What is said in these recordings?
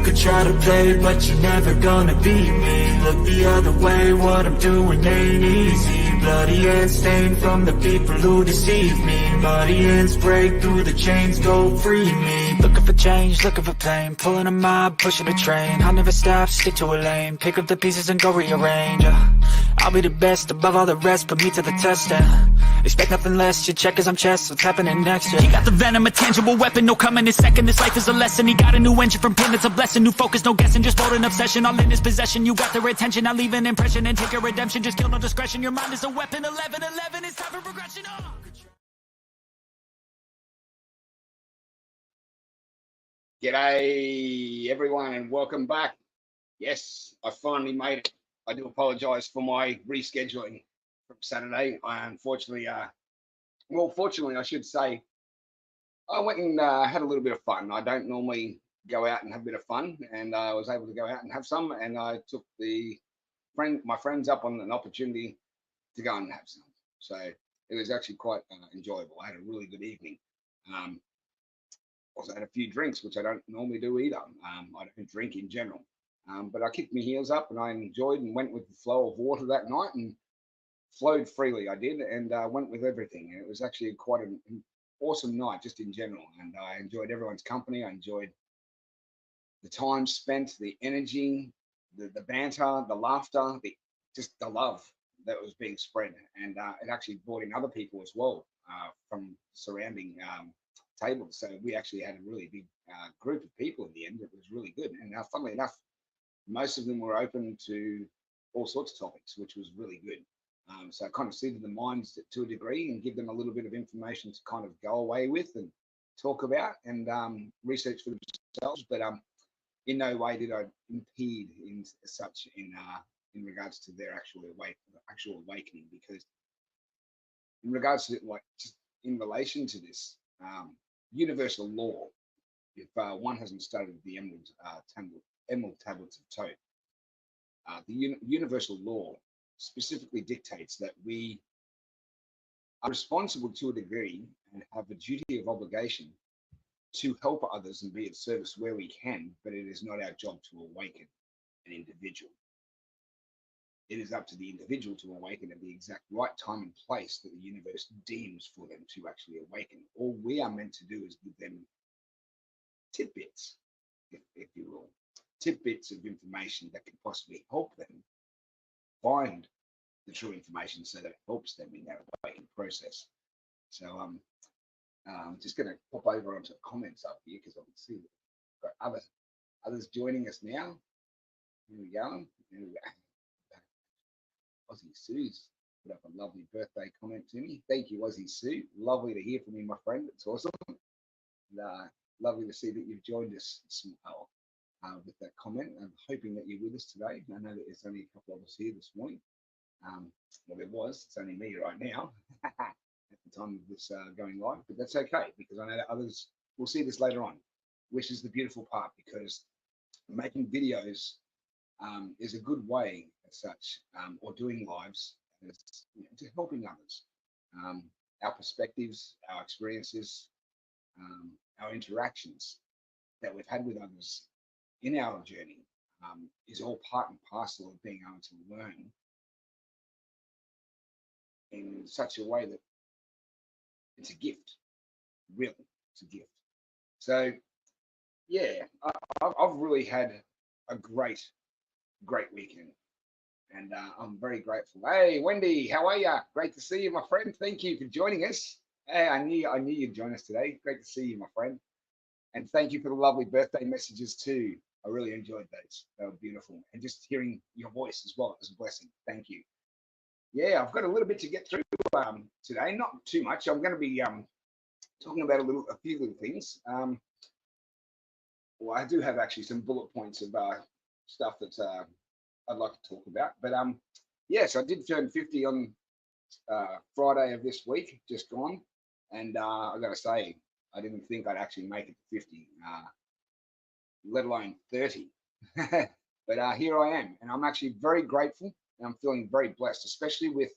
Could try to play, but you're never gonna beat me. Look the other way, what I'm doing ain't easy. Bloody hands stained from the people who deceive me. Muddy hands break through the chains, go free me. Looking for change, looking for pain, pulling a mob, pushing a train. I'll never stop, stick to a lane, pick up the pieces and go rearrange. I'll be the best above all the rest, put me to the test and expect nothing less. You check as I'm chess, what's happening next? Yeah. He got the venom, a tangible weapon, no coming in second. This life is a lesson. He got a new engine from pain, it's a blessing. New focus, no guessing, just bold and obsession. All in his possession, you got their attention. I leave an impression and take your redemption. Just kill no discretion. Your mind is a weapon. 11-11, it's time for progression. Oh. G'day everyone and welcome back. Yes, I finally made it. I do apologize for my rescheduling from Saturday. I unfortunately, fortunately I should say, I went and had a little bit of fun. I don't normally go out and have a bit of fun, and I was able to go out and have some, and I took my friends up on an opportunity to go and have some. So it was actually quite enjoyable. I had a really good evening. Also had a few drinks, which I don't normally do either. I don't drink in general. But I kicked my heels up and I enjoyed and went with the flow of water that night and flowed freely. I did, and went with everything. And it was actually quite an awesome night just in general. And I enjoyed everyone's company. I enjoyed the time spent, the energy, the banter, the laughter, just the love that was being spread. And it actually brought in other people as well from surrounding tables. So we actually had a really big group of people in the end. It was really good. And funnily enough, most of them were open to all sorts of topics, which was really good. So I kind of seeded the minds to a degree and give them a little bit of information to kind of go away with and talk about and research for themselves. But in no way did I impede in such in regards to their actual awakening, because in regards to like just in relation to this universal law, if one hasn't studied the Emerald Tablets of Tote, the universal law specifically dictates that we are responsible to a degree and have a duty of obligation to help others and be of service where we can, but it is not our job to awaken an individual. It is up to the individual to awaken at the exact right time and place that the universe deems for them to actually awaken. All we are meant to do is give them tidbits, if you will, tidbits of information that can possibly help them find the true information so that it helps them in their awakening process. So I'm just going to pop over onto the comments up here because I can see we've got others joining us now. Here we go. Aussie Sue's put up a lovely birthday comment to me. Thank you, Aussie Sue. Lovely to hear from you, my friend. It's awesome. And, lovely to see that you've joined us with that comment. I'm hoping that you're with us today. I know that there's only a couple of us here this morning. Well, there was. It's only me right now at the time of this going live, but that's okay because I know that others will see this later on, which is the beautiful part, because making videos is a good way as such, or doing lives, as, just helping others. Our perspectives, our experiences, our interactions that we've had with others in our journey is all part and parcel of being able to learn in such a way that it's a gift. Really, it's a gift. So yeah, I've really had a great weekend, and I'm very grateful. Hey Wendy, how are you? Great to see you, my friend. Thank you for joining us. Hey, I knew you'd join us today. Great to see you, my friend. And thank you for the lovely birthday messages too. I really enjoyed those. They were beautiful. And just hearing your voice as well is a blessing. Thank you. Yeah, I've got a little bit to get through today. Not too much. I'm going to be talking about a few little things. Well, I do have actually some bullet points of stuff that I'd like to talk about. But yes, I did turn 50 on Friday of this week, just gone. And I got to say, I didn't think I'd actually make it to 50, let alone 30. But here I am, and I'm actually very grateful, and I'm feeling very blessed, especially with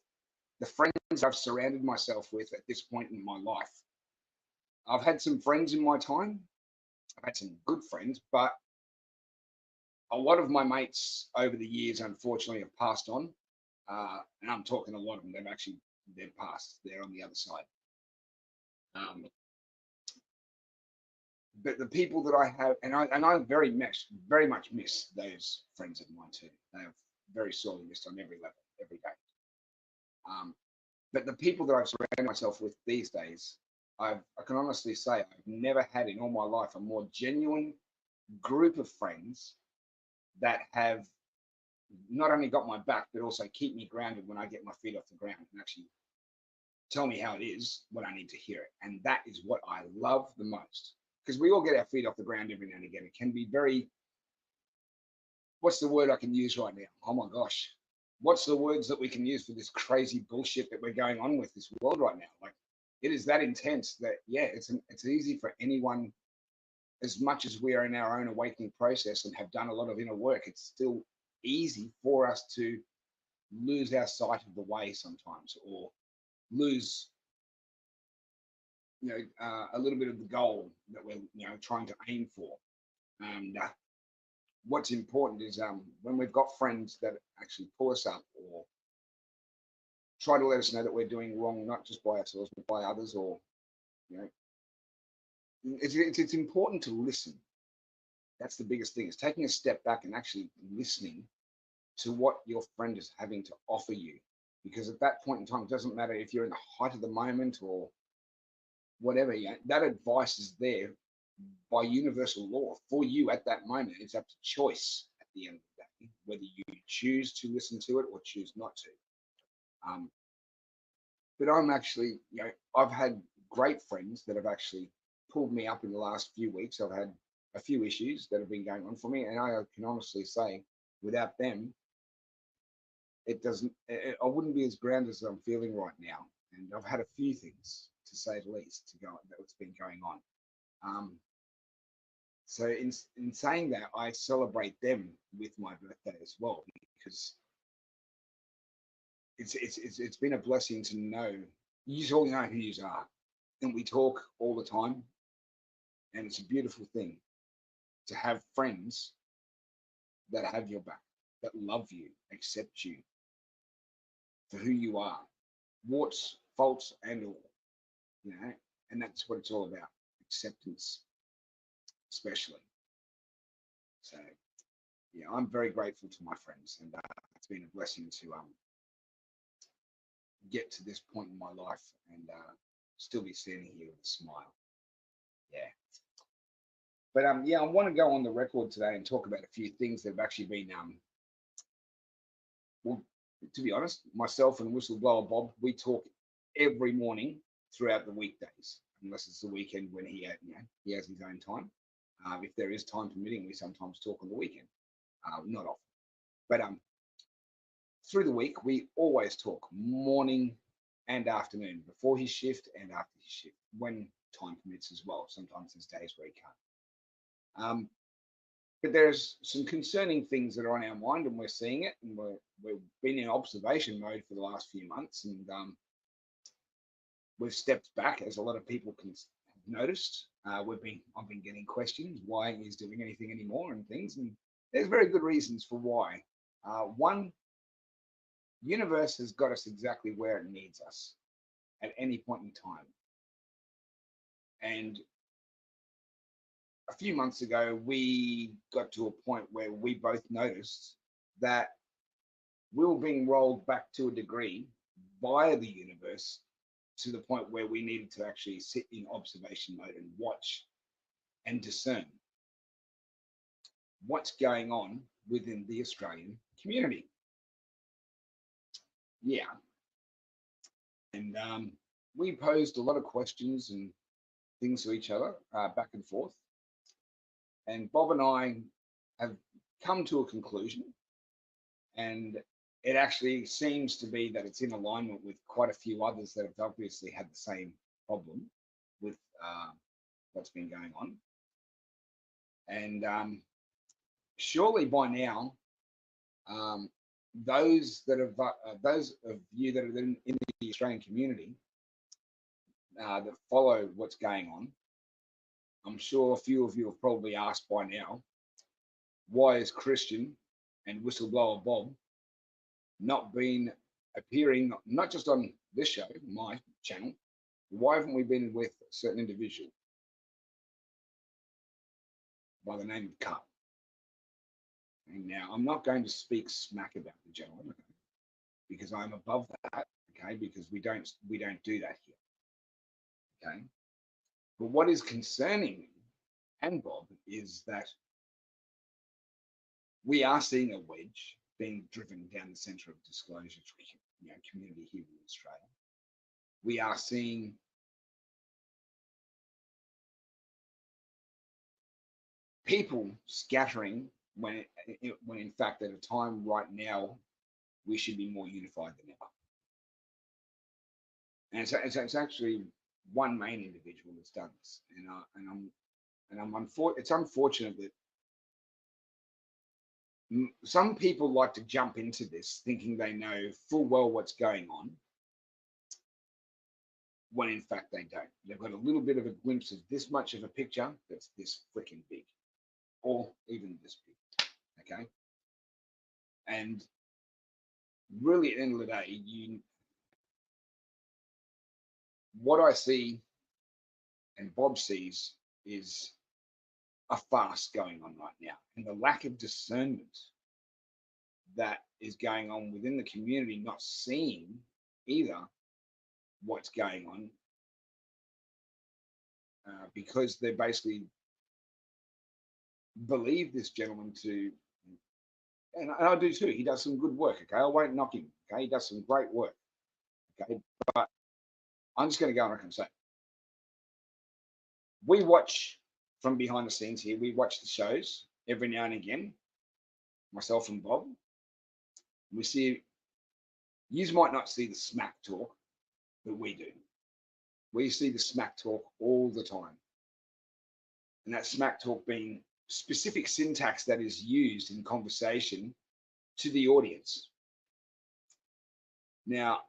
the friends I've surrounded myself with at this point in my life. I've had some friends in my time. I've had some good friends, but a lot of my mates over the years, unfortunately, have passed on. And I'm talking a lot of them. They've passed. They're on the other side. But the people that I have, and I very much miss those friends of mine too. They have very sorely missed on every level, every day. But the people that I've surrounded myself with these days, I can honestly say I've never had in all my life a more genuine group of friends that have not only got my back, but also keep me grounded when I get my feet off the ground and actually tell me how it is when I need to hear it. And that is what I love the most, because we all get our feet off the ground every now and again. It can be very, what's the word I can use right now? Oh my gosh. What's the words that we can use for this crazy bullshit that we're going on with this world right now? Like, it is that intense that, yeah, it's easy for anyone, as much as we are in our own awakening process and have done a lot of inner work, it's still easy for us to lose our sight of the way sometimes, or lose, a little bit of the goal that we're, trying to aim for. And what's important is when we've got friends that actually pull us up or try to let us know that we're doing wrong, not just by ourselves, but by others, or, it's important to listen. That's the biggest thing, is taking a step back and actually listening to what your friend is having to offer you. Because at that point in time, it doesn't matter if you're in the height of the moment or whatever, that advice is there by universal law for you at that moment. It's up to choice at the end of the day, whether you choose to listen to it or choose not to. But I'm actually, I've had great friends that have actually pulled me up in the last few weeks. I've had a few issues that have been going on for me, and I can honestly say, without them, I wouldn't be as grounded as I'm feeling right now. And I've had a few things, to say the least, that's been going on. So in saying that, I celebrate them with my birthday as well, because it's been a blessing to know you all know who you are, and we talk all the time, and it's a beautiful thing to have friends that have your back, that love you, accept you for who you are, warts, faults, and all, and that's what it's all about, acceptance, especially. So, yeah, I'm very grateful to my friends, and it's been a blessing to get to this point in my life and still be standing here with a smile. Yeah. But yeah, I want to go on the record today and talk about a few things that have actually been well, to be honest, myself and whistleblower Bob, we talk every morning throughout the weekdays, unless it's the weekend when he has his own time. If there is time permitting, we sometimes talk on the weekend, not often. But through the week, we always talk morning and afternoon, before his shift and after his shift, when time permits as well. Sometimes there's days where he can't. But there's some concerning things that are on our mind, and we're seeing it, and we've been in observation mode for the last few months, and we've stepped back, as a lot of people can have noticed. I've been getting questions why he's doing anything anymore and things, and there's very good reasons for why. One, universe has got us exactly where it needs us at any point in time. And a few months ago, we got to a point where we both noticed that we were being rolled back to a degree via the universe to the point where we needed to actually sit in observation mode and watch and discern what's going on within the Australian community. Yeah. And we posed a lot of questions and things to each other back and forth. And Bob and I have come to a conclusion, and it actually seems to be that it's in alignment with quite a few others that have obviously had the same problem with what's been going on. And surely by now, those of you that are in the Australian community that follow what's going on, I'm sure a few of you have probably asked by now, why is Christian and whistleblower Bob not been appearing, not just on this show, my channel? Why haven't we been with a certain individual by the name of Carl? And now I'm not going to speak smack about the gentleman, okay, because I'm above that, okay, because we don't do that here, okay. But what is concerning me and Bob is that we are seeing a wedge being driven down the centre of disclosure, community here in Australia. We are seeing people scattering when in fact at a time right now we should be more unified than ever. And so it's actually one main individual that's done this, it's unfortunate that some people like to jump into this thinking they know full well what's going on, when in fact they don't. They've got a little bit of a glimpse of this much of a picture that's this freaking big, or even this big, okay? And really, at the end of the day, what I see and Bob sees is a farce going on right now, and the lack of discernment that is going on within the community, not seeing either what's going on, because they basically believe this gentleman to, and I do too, he does some good work, okay? I won't knock him, okay? He does some great work, okay? But I'm just going to go on and say, we watch from behind the scenes here, we watch the shows every now and again, myself and Bob. We see, you might not see the smack talk, but we do. We see the smack talk all the time. And that smack talk being specific syntax that is used in conversation to the audience. Now,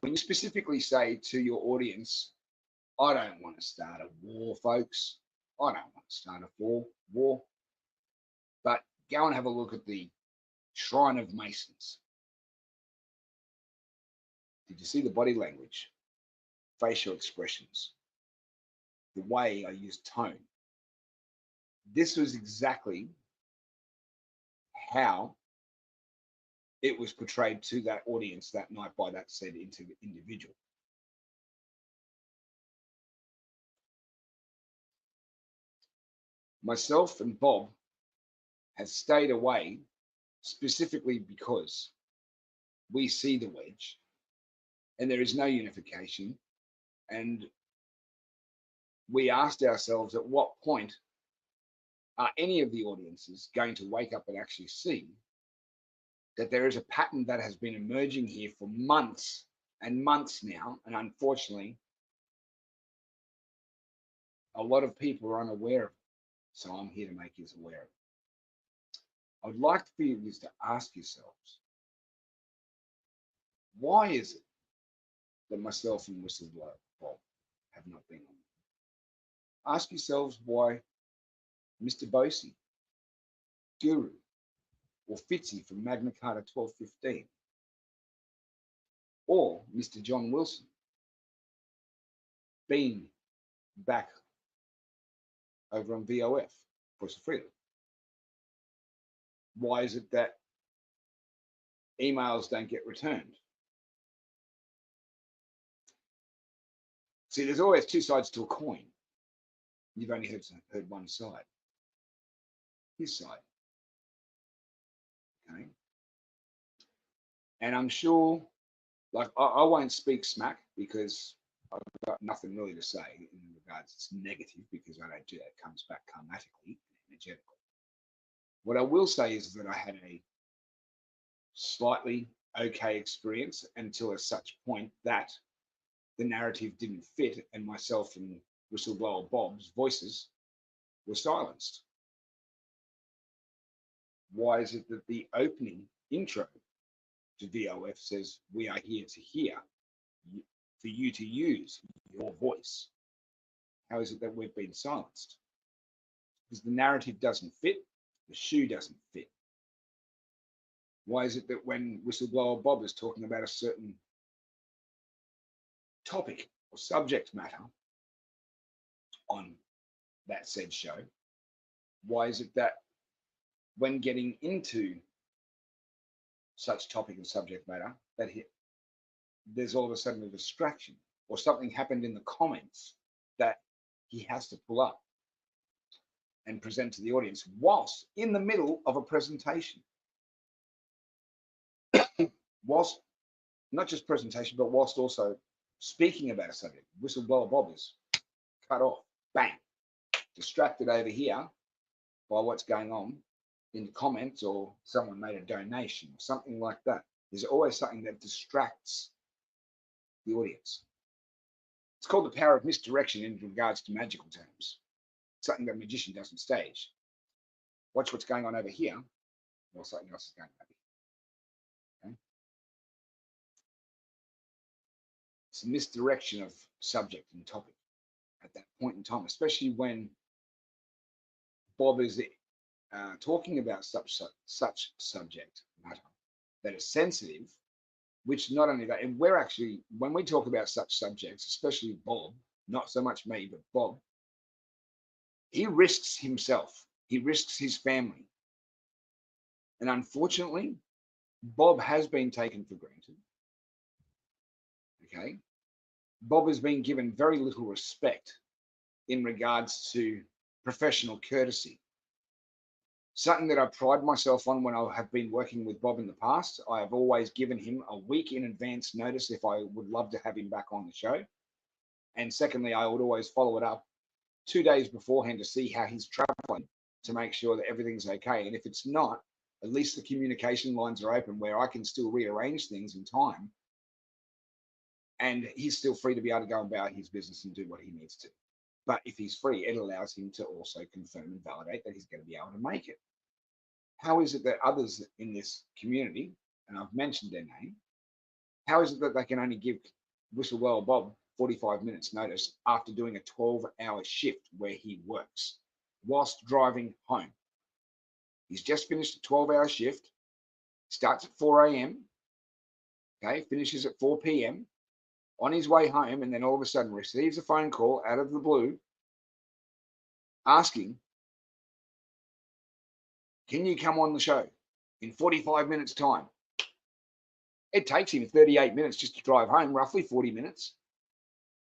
when you specifically say to your audience, I don't want to start a war, folks. I don't want to start a war. But go and have a look at the Shrine of Masons. Did you see the body language, facial expressions, the way I used tone? This was exactly how it was portrayed to that audience that night by that said individual. Myself and Bob has stayed away specifically because we see the wedge and there is no unification. And we asked ourselves, at what point are any of the audiences going to wake up and actually see that there is a pattern that has been emerging here for months and months now, and unfortunately a lot of people are unaware of it. So I'm here to make you aware of it. I'd like for you to ask yourselves, why is it that myself and whistleblower Bob have not been on? Ask yourselves why Mr. Bosie, Guru, or Fitzy from Magna Carta 1215, or Mr. John Wilson been back over on VOF, Voice of Freedom. Why is it that emails don't get returned? See, there's always two sides to a coin. You've only heard one side, his side. Okay. And I'm sure, like, I won't speak smack because I've got nothing really to say in regards it's negative, because I don't do that. It comes back karmatically and energetically. What I will say is that I had a slightly okay experience until a such point that the narrative didn't fit and myself and whistleblower Bob's voices were silenced. Why is it that the opening intro to D.O.F says, we are here to hear, for you to use your voice. How is it that we've been silenced? Because the narrative doesn't fit, the shoe doesn't fit. Why is it that when whistleblower Bob is talking about a certain topic or subject matter on that said show, why is it that when getting into such topic and subject matter, that there's all of a sudden a distraction or something happened in the comments that he has to pull up and present to the audience whilst in the middle of a presentation? Whilst not just presentation, but whilst also speaking about a subject. Whistleblower Bob is cut off, bang, distracted over here by what's going on in the comments, or someone made a donation or something like that. There's always something that distracts the audience. It's called the power of misdirection in regards to magical terms. Something that a magician doesn't stage. Watch what's going on over here, or something else is going on over here. Okay? It's a misdirection of subject and topic at that point in time, especially when Bob is talking about such subject matter that is sensitive, which not only that, and we're actually, when we talk about such subjects, especially Bob, not so much me, but Bob, he risks himself, he risks his family. And unfortunately, Bob has been taken for granted. Okay. Bob has been given very little respect in regards to professional courtesy. Something that I pride myself on when I have been working with Bob in the past. I have always given him a week in advance notice if I would love to have him back on the show. And secondly, I would always follow it up 2 days beforehand to see how he's traveling, to make sure that everything's okay. And if it's not, at least the communication lines are open where I can still rearrange things in time. And he's still free to be able to go about his business and do what he needs to. But if he's free, it allows him to also confirm and validate that he's going to be able to make it. How is it that others in this community, and I've mentioned their name, how is it that they can only give whistleblower Bob 45 minutes notice after doing a 12-hour shift where he works whilst driving home? He's just finished a 12-hour shift, starts at 4 a.m., okay, finishes at 4 p.m., on his way home, and then all of a sudden receives a phone call out of the blue asking, can you come on the show in 45 minutes time? It takes him 38 minutes just to drive home, roughly 40 minutes.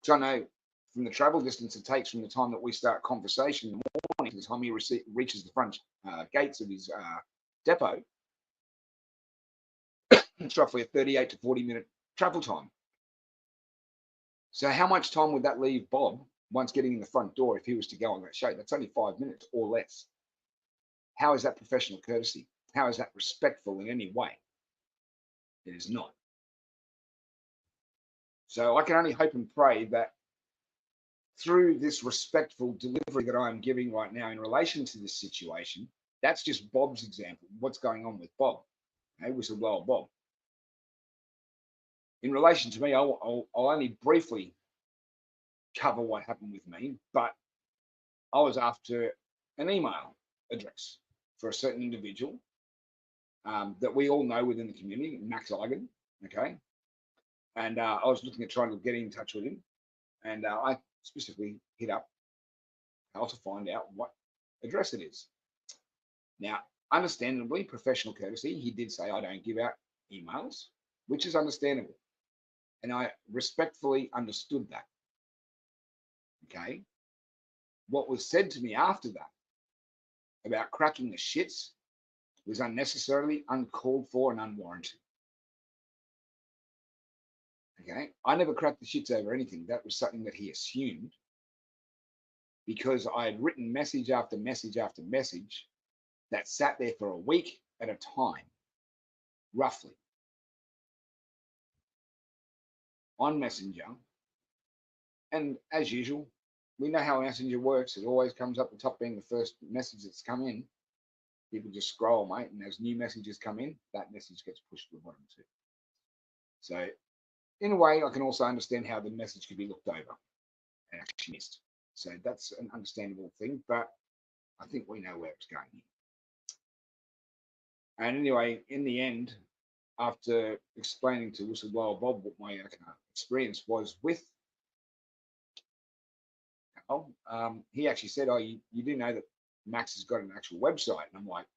So I know from the travel distance it takes from the time that we start conversation in the morning to the time he reaches the front gates of his depot, it's roughly a 38 to 40 minute travel time. So how much time would that leave Bob once getting in the front door if he was to go on that show? That's only 5 minutes or less. How is that professional courtesy? How is that respectful in any way? It is not. So I can only hope and pray that through this respectful delivery that I'm giving right now in relation to this situation, that's just Bob's example, what's going on with Bob, okay, whistleblower Bob. In relation to me, I'll only briefly cover what happened with me, but I was after an email address for a certain individual that we all know within the community, Max Agarthan, okay? And I was looking at trying to get in touch with him, and I specifically hit up how to find out what address it is. Now, understandably, professional courtesy, he did say I don't give out emails, which is understandable. And I respectfully understood that. Okay. What was said to me after that about cracking the shits was unnecessarily, uncalled for, and unwarranted. Okay. I never cracked the shits over anything. That was something that he assumed because I had written message after message after message that sat there for a week at a time, roughly, on Messenger. And as usual, we know how Messenger works. It always comes up the top being the first message that's come in. People just scroll, mate, and as new messages come in, that message gets pushed to the bottom too. So in a way, I can also understand how the message could be looked over and actually missed. So that's an understandable thing, but I think we know where it's going here. And anyway, in the end, after explaining to Whistleblower Bob what my experience was with Carl, he actually said, "Oh, you do know that Max has got an actual website?" And I'm like,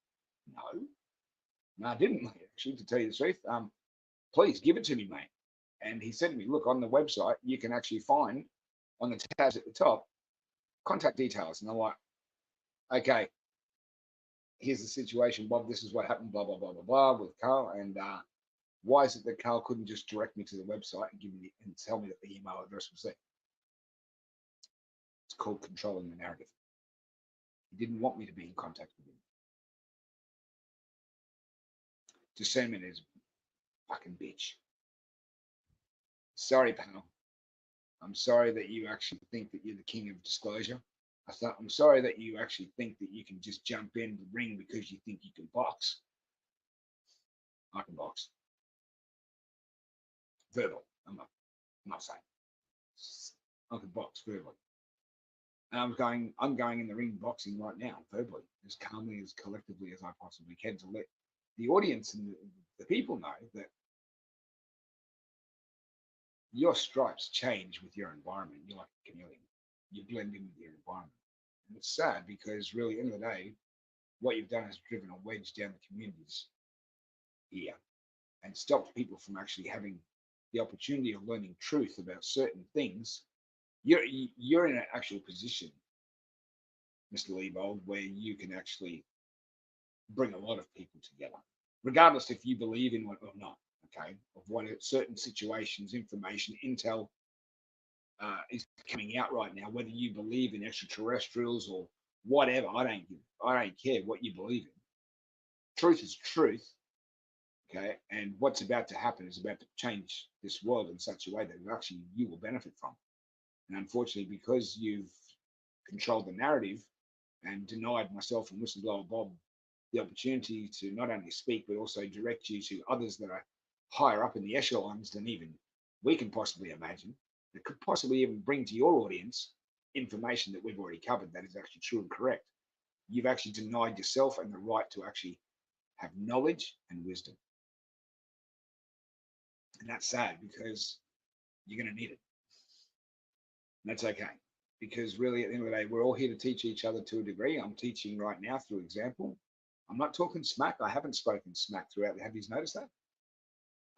no, I didn't, actually, to tell you the truth. Please give it to me, mate. And he said to me, "Look, on the website, you can actually find on the tabs at the top contact details." And I'm like, "Okay, here's the situation, Bob. This is what happened, blah, blah, blah, blah, blah, with Carl. And why is it that Carl couldn't just direct me to the website and give me and tell me that the email address was there?" It's called controlling the narrative. He didn't want me to be in contact with him. Discernment is a fucking bitch. Sorry, pal. I'm sorry that you actually think that you're the king of disclosure. I'm sorry that you actually think that you can just jump in the ring because you think you can box. I can box. Verbal. I'm not saying. I can box verbally. And I'm going in the ring boxing right now, verbally, as calmly, as collectively as I possibly can, to let the audience and the people know that your stripes change with your environment. You're like a chameleon. You blend in with your environment. And it's sad because really, at the end of the day, what you've done is driven a wedge down the community's ear and stopped people from actually having the opportunity of learning truth about certain things. You're in an actual position, Mr. Leibold, where you can actually bring a lot of people together, regardless if you believe in what or not, okay, of what certain situations, information, intel is coming out right now, whether you believe in extraterrestrials or whatever. I don't care what you believe in. Truth is truth, okay, and what's about to happen is about to change this world in such a way that actually you will benefit from. And unfortunately, because you've controlled the narrative and denied myself and Whistleblower Bob the opportunity to not only speak, but also direct you to others that are higher up in the echelons than even we can possibly imagine, that could possibly even bring to your audience information that we've already covered that is actually true and correct. You've actually denied yourself and the right to actually have knowledge and wisdom. And that's sad because you're going to need it. And that's okay. Because really, at the end of the day, we're all here to teach each other to a degree. I'm teaching right now through example. I'm not talking smack. I haven't spoken smack throughout. Have you noticed that?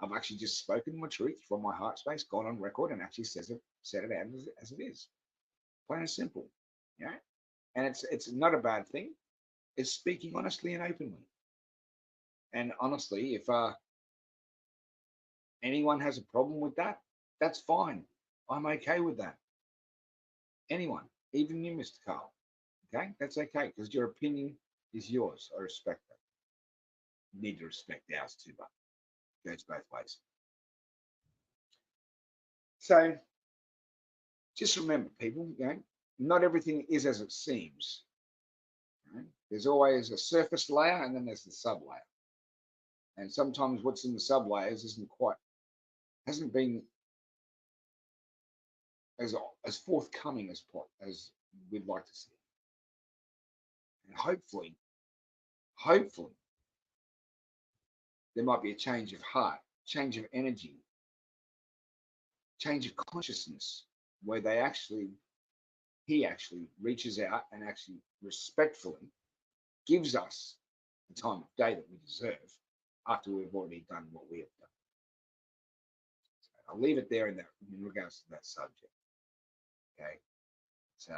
I've actually just spoken my truth from my heart space, gone on record, and actually said it out as it is. Plain and simple. Yeah. And it's not a bad thing. It's speaking honestly and openly. And honestly, if anyone has a problem with that, that's fine. I'm okay with that. Anyone, even you, Mr. Carl. Okay, that's okay because your opinion is yours. I respect that. You need to respect ours too, but it goes both ways. So just remember, people, not everything is as it seems. There's always a surface layer and then there's the sub layer. And sometimes what's in the sub layers hasn't been as forthcoming as we'd like to see. And hopefully, there might be a change of heart, change of energy, change of consciousness, where he actually reaches out and actually respectfully gives us the time of day that we deserve after we've already done what we have done. So I'll leave it there in regards to that subject. Okay. So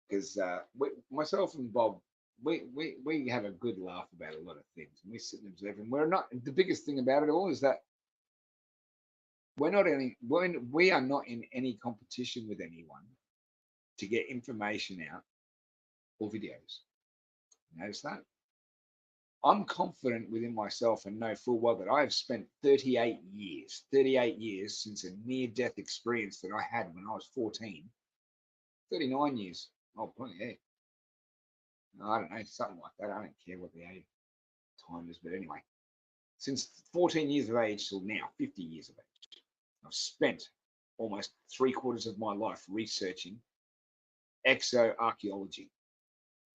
because myself and Bob, we have a good laugh about a lot of things, and we sit and observe. And we're not. The biggest thing about it all is that we are not in any competition with anyone to get information out or videos. Notice that? I'm confident within myself and know full well that I have spent 38 years since a near-death experience that I had when I was 14. 39 years. Oh, bloody heck. I don't know, something like that. I don't care what the age time is, but anyway. Since 14 years of age till now, 50 years of age, I've spent almost 3/4 of my life researching exoarchaeology,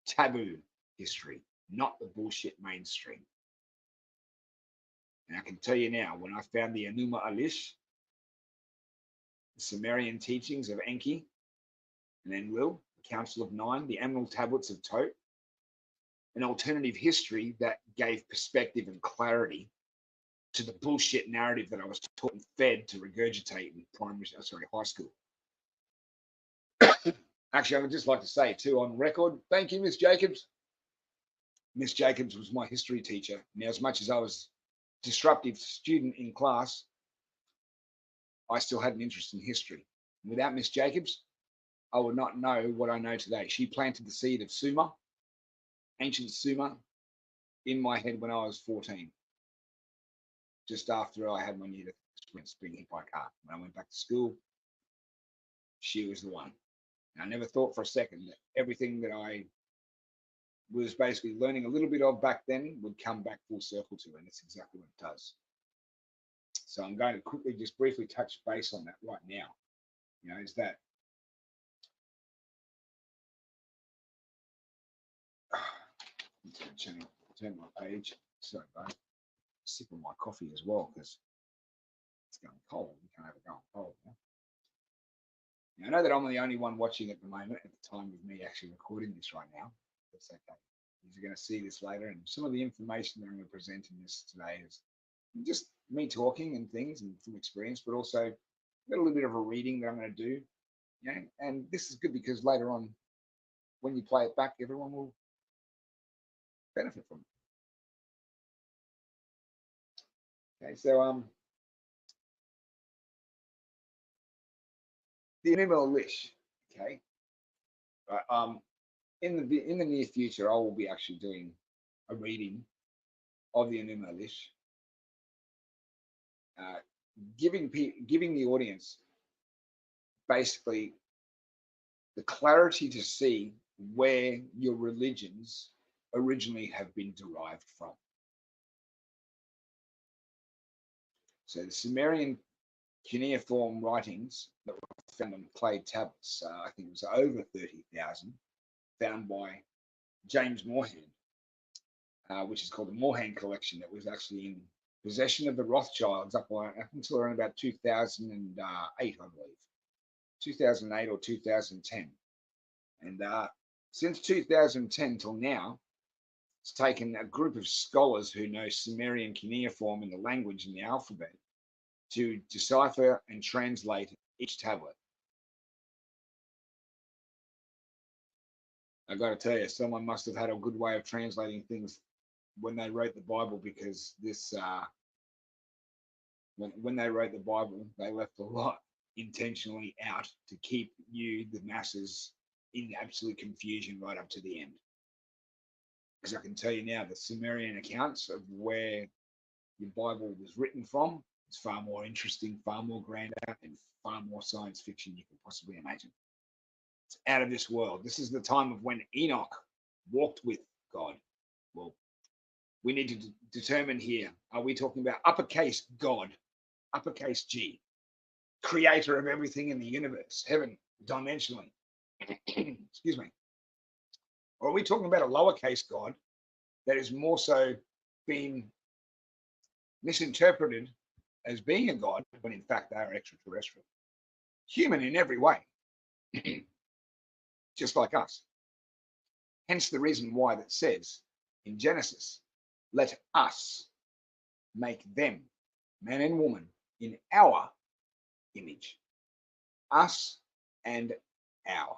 taboo history, not the bullshit mainstream. And I can tell you now, when I found the Enuma Elish, the Sumerian teachings of Enki and Enlil, the Council of Nine, the Emerald Tablets of Thoth, an alternative history that gave perspective and clarity to the bullshit narrative that I was taught and fed to regurgitate in high school. Actually, I would just like to say too on record, thank you, Miss Jacobs. Miss Jacobs was my history teacher. Now, as much as I was a disruptive student in class, I still had an interest in history. Without Miss Jacobs, I would not know what I know today. She planted the seed of Sumer, ancient Sumer, in my head when I was 14, just after I had my near spring hit by a car. When I went back to school, she was the one. And I never thought for a second that everything that I was basically learning a little bit of back then would come back full circle to, and that's exactly what it does. So I'm going to quickly just briefly touch base on that right now. You know, is that turn my page. Sorry, bud. Sip on my coffee as well because it's going cold. We can't have it going cold. Now. Now, I know that I'm the only one watching at the moment at the time of me actually recording this right now. That's okay. You're going to see this later, and some of the information that I'm going to present in this today is just me talking and things and from experience, but also a little bit of a reading that I'm going to do. You know, and this is good because later on, when you play it back, everyone will benefit from it. Okay, so the Enuma Elish. Okay, right, in the near future, I will be actually doing a reading of the Enuma Elish, giving the audience basically the clarity to see where your religions originally have been derived from. So the Sumerian cuneiform writings that were found on clay tablets, I think it was over 30,000, found by James Moorhan, which is called the Moorhan Collection, that was actually in possession of the Rothschilds up until around about 2008, I believe, 2008 or 2010. And since 2010 till now, it's taken a group of scholars who know Sumerian cuneiform and the language and the alphabet to decipher and translate each tablet. I got to tell you, someone must have had a good way of translating things when they wrote the Bible, because this, when they wrote the Bible, they left a lot intentionally out to keep you, the masses, in absolute confusion right up to the end. Because I can tell you now, the Sumerian accounts of where your Bible was written from is far more interesting, far more grander, and far more science fiction you can possibly imagine. It's out of this world. This is the time of when Enoch walked with God. Well, we need to determine here, are we talking about uppercase God, uppercase G, creator of everything in the universe, heaven, dimensionally, excuse me, or are we talking about a lowercase God that is more so being misinterpreted as being a God, when in fact they are extraterrestrial, human in every way, just like us. Hence the reason why that says in Genesis, let us make them, man and woman, in our image. Us and our.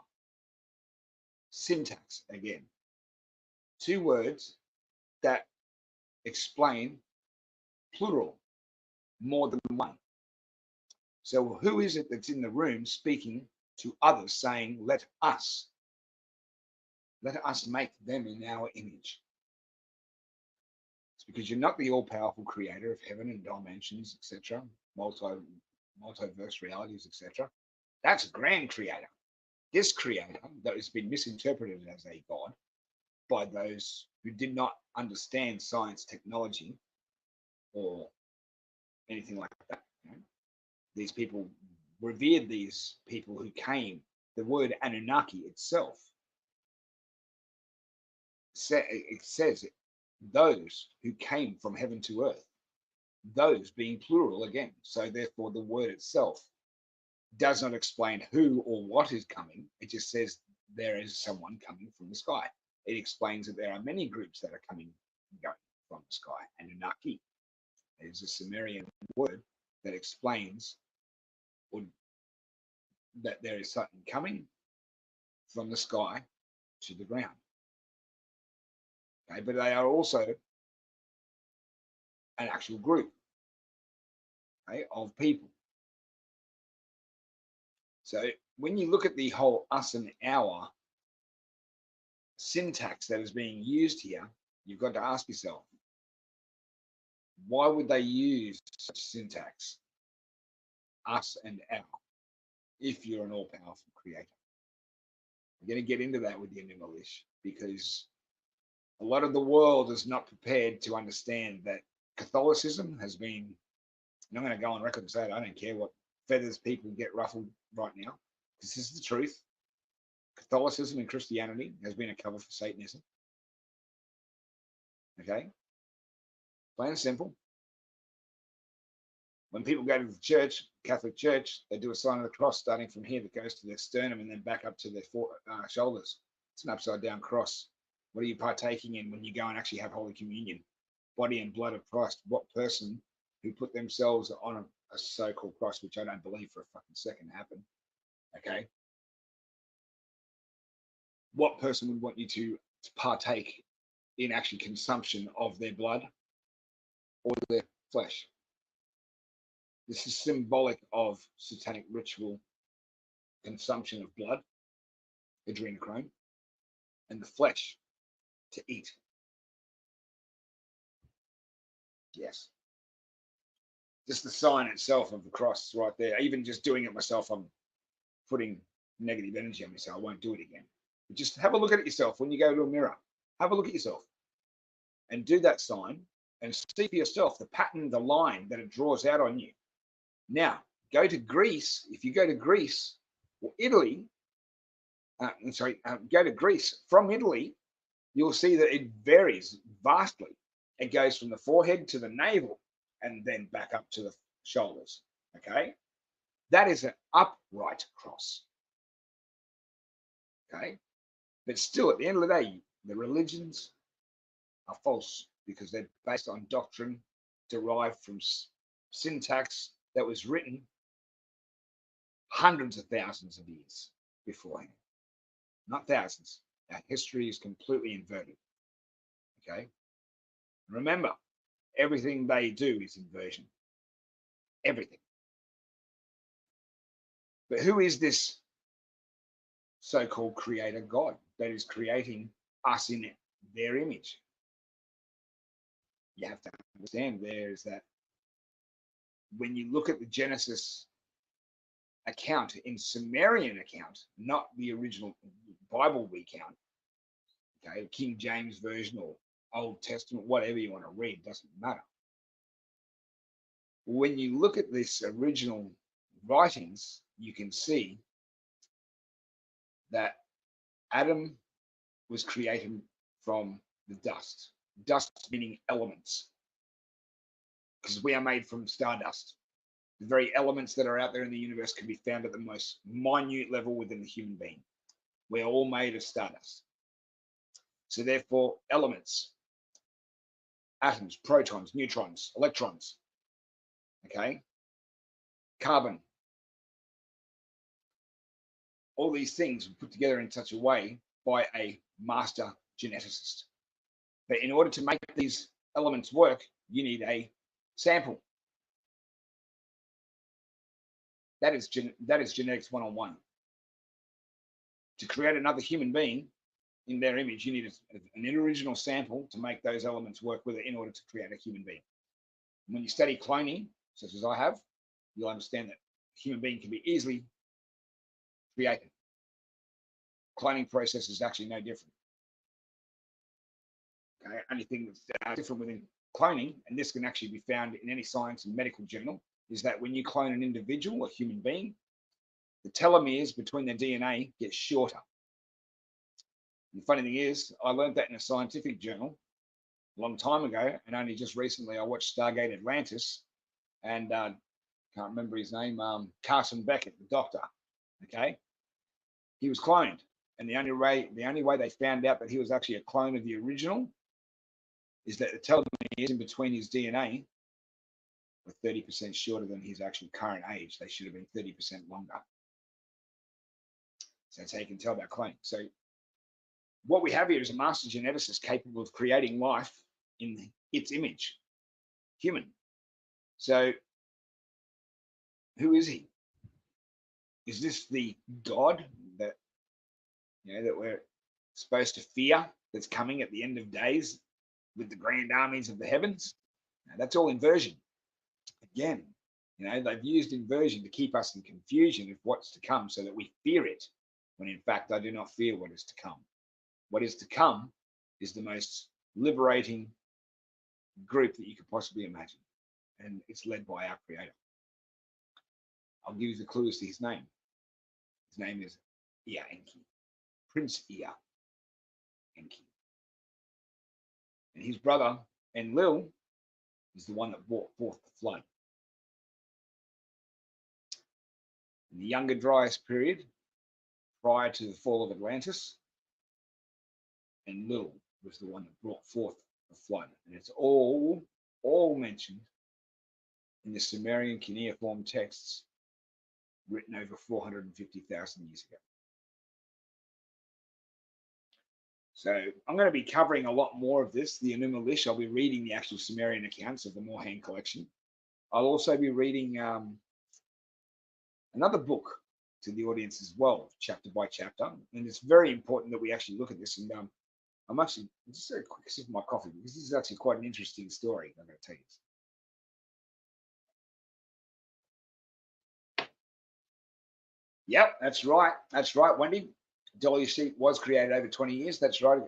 Syntax again. Two words that explain plural, more than one. So who is it that's in the room speaking to others saying, let us make them in our image? It's because you're not the all-powerful creator of heaven and dimensions, etc., multiverse realities, etc. That's a grand creator. This creator that has been misinterpreted as a god by those who did not understand science technology or anything like that. These people revered these people who came. The word Anunnaki itself, it says those who came from heaven to earth, those being plural again. So therefore the word itself does not explain who or what is coming. It just says there is someone coming from the sky. It explains that there are many groups that are coming and going from the sky. Anunnaki is a Sumerian word that explains that there is something coming from the sky to the ground. Okay, but they are also an actual group, okay, of people. So when you look at the whole us and our syntax that is being used here, you've got to ask yourself, why would they use such syntax, us and our, if you're an all-powerful creator? We're going to get into that with the Enumalish, because a lot of the world is not prepared to understand that Catholicism has been, and I'm going to go on record and say it, I don't care what feathers people get ruffled right now, because this is the truth. Catholicism and Christianity has been a cover for Satanism. Okay? Plain and simple. When people go to the church, Catholic Church, they do a sign of the cross starting from here that goes to their sternum and then back up to their shoulders. It's an upside down cross. What are you partaking in when you go and actually have Holy Communion? Body and blood of Christ. What person who put themselves on a so-called cross, which I don't believe for a fucking second happened, okay? What person would want you to partake in actually consumption of their blood or their flesh? This is symbolic of satanic ritual consumption of blood, adrenochrome, and the flesh to eat. Yes. Just the sign itself of the cross right there. Even just doing it myself, I'm putting negative energy on me, so I won't do it again. But just have a look at it yourself when you go to a mirror. Have a look at yourself and do that sign and see for yourself the pattern, the line that it draws out on you. Now, go to Greece. If you go to Greece or Italy, go to Greece from Italy, you'll see that it varies vastly. It goes from the forehead to the navel and then back up to the shoulders. Okay, that is an upright cross. Okay, but still, at the end of the day, the religions are false because they're based on doctrine derived from syntax that was written hundreds of thousands of years beforehand, not thousands. Our history is completely inverted. Okay, remember, everything they do is inversion. Everything. But who is this so-called creator God that is creating us in their image? You have to understand there is that when you look at the Genesis account in Sumerian account, not the original Bible we count, okay, King James Version or Old Testament, whatever you want to read, doesn't matter. When you look at this original writings, you can see that Adam was created from the dust. Dust meaning elements, because we are made from stardust. The very elements that are out there in the universe can be found at the most minute level within the human being. We're all made of stardust. So therefore, elements, atoms, protons, neutrons, electrons, okay, carbon, all these things were put together in such a way by a master geneticist. But in order to make these elements work, you need a sample. That is genetics 101. To create another human being in their image, you need an original sample to make those elements work with it in order to create a human being. When you study cloning, such as I have, you'll understand that a human being can be easily created. Cloning process is actually no different. Okay, only thing that's different within cloning, and this can actually be found in any science and medical journal, is that when you clone an individual, a human being, the telomeres between their DNA get shorter. And the funny thing is, I learned that in a scientific journal a long time ago, and only just recently I watched Stargate Atlantis, and can't remember his name, Carson Beckett, the doctor. Okay, he was cloned, and the only way they found out that he was actually a clone of the original is that the telomeres in between his DNA were 30% shorter than his actual current age. They should have been 30% longer. So that's how you can tell about cloning. So what we have here is a master geneticist capable of creating life in its image, human. So who is he? Is this the God that, that we're supposed to fear, that's coming at the end of days with the grand armies of the heavens? Now, that's all inversion. Again, they've used inversion to keep us in confusion of what's to come so that we fear it, when in fact I do not fear what is to come. What is to come is the most liberating group that you could possibly imagine, and it's led by our Creator. I'll give you the clues to his name. His name is Ea Enki, Prince Ea Enki. And his brother Enlil is the one that brought forth the flood. In the Younger Dryas period, prior to the fall of Atlantis, Enlil was the one that brought forth the flood. And it's all mentioned in the Sumerian cuneiform texts written over 450,000 years ago. So I'm going to be covering a lot more of this, the Enuma Elish. I'll be reading the actual Sumerian accounts of the Morhaime collection. I'll also be reading another book to the audience as well, chapter by chapter. And it's very important that we actually look at this. And I'm actually just a quick sip of my coffee, because this is actually quite an interesting story. I'm going to tell you. Yep, that's right. That's right, Wendy. WC was created over 20 years. That's right.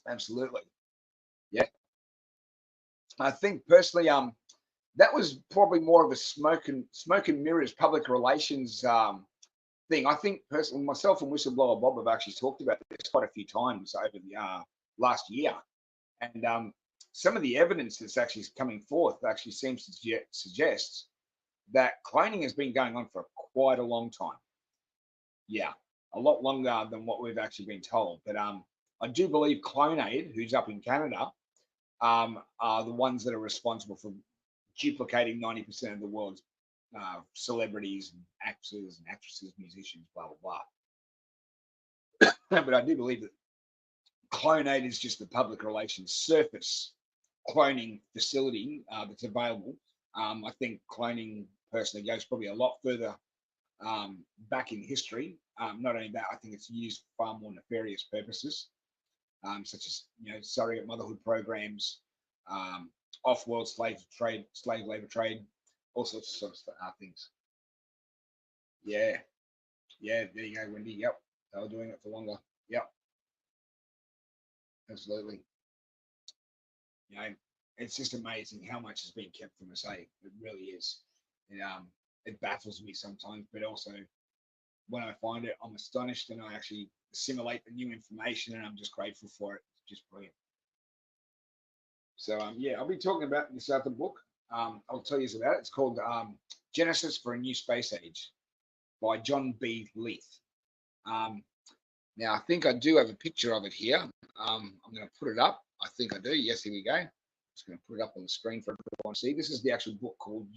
Absolutely. Yeah. I think personally, that was probably more of a smoke and mirrors public relations thing. I think personally, myself and Whistleblower Bob have actually talked about this quite a few times over the last year. And some of the evidence that's actually coming forth actually seems to suggest that cloning has been going on for quite a long time. Yeah, a lot longer than what we've actually been told. But I do believe CloneAid, who's up in Canada, are the ones that are responsible for duplicating 90% of the world's celebrities and actors and actresses, musicians, blah, blah, blah. But I do believe that CloneAid is just the public relations surface cloning facility that's available. I think cloning personally goes probably a lot further back in history. Not only that, I think it's used for far more nefarious purposes, such as surrogate motherhood programs, off-world slave labor trade, all sorts of things. Yeah, there you go, Wendy. Yep, they were doing it for longer. Yep, absolutely. It's just amazing how much has been kept from us. It really is. It baffles me sometimes, but also when I find it, I'm astonished, and I actually assimilate the new information, and I'm just grateful for it. It's just brilliant. So yeah, I'll be talking about this other book. I'll tell you about it. It's called Genesis for a New Space Age by John B. Leith. Now, I think I do have a picture of it here. I'm going to put it up. I think I do. Yes, here we go. Just going to put it up on the screen for everyone to see. This is the actual book called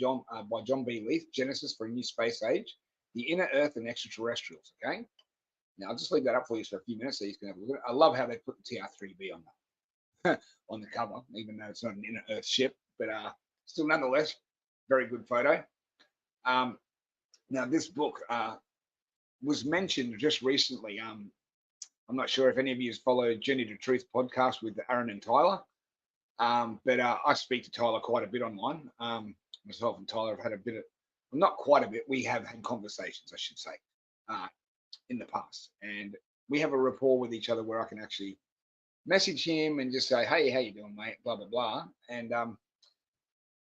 by John B. Leith, Genesis for a New Space Age, The Inner Earth and Extraterrestrials. Okay. Now, I'll just leave that up for you for a few minutes so you can have a look at it. I love how they put the TR-3B on that. On the cover, even though it's not an inner Earth ship, but still nonetheless, very good photo. Now this book was mentioned just recently. I'm not sure if any of you have followed Journey to Truth podcast with Aaron and Tyler, but I speak to Tyler quite a bit online. Myself and Tyler have had a bit of, well, not quite a bit, we have had conversations, I should say, in the past, and we have a rapport with each other where I can actually message him and just say, hey, how you doing, mate? Blah, blah, blah. And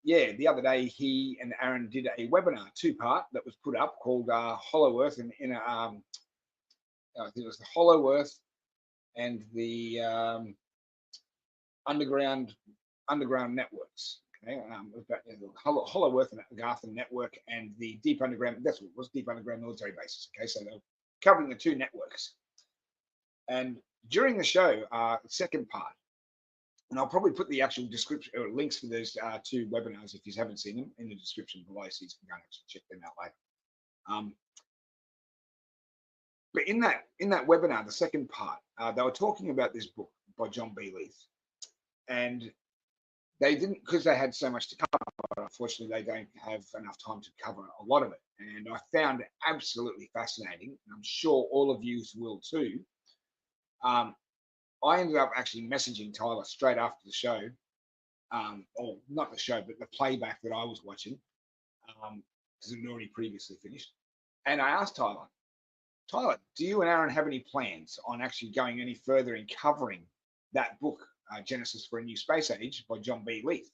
yeah, the other day he and Aaron did a webinar, 2-part, that was put up called Hollow Earth and in a, I think it was the Hollow Earth and the underground networks. Okay, about the Hollow Earth and Agarthan network and the deep underground. That's what it was, deep underground military bases. Okay, so they're covering the 2 networks. And during the show, the second part, and I'll probably put the actual description or links for those 2 webinars if you haven't seen them in the description below, so you can go and actually check them out later. But in that webinar, the second part, they were talking about this book by John B. Leith, and they didn't, because they had so much to cover. Unfortunately, they don't have enough time to cover a lot of it, and I found it absolutely fascinating, and I'm sure all of you will too. I ended up actually messaging Tyler straight after the show, or not the show, but the playback that I was watching, because it had already previously finished. And I asked Tyler, do you and Aaron have any plans on actually going any further in covering that book, Genesis for a New Space Age by John B. Leith?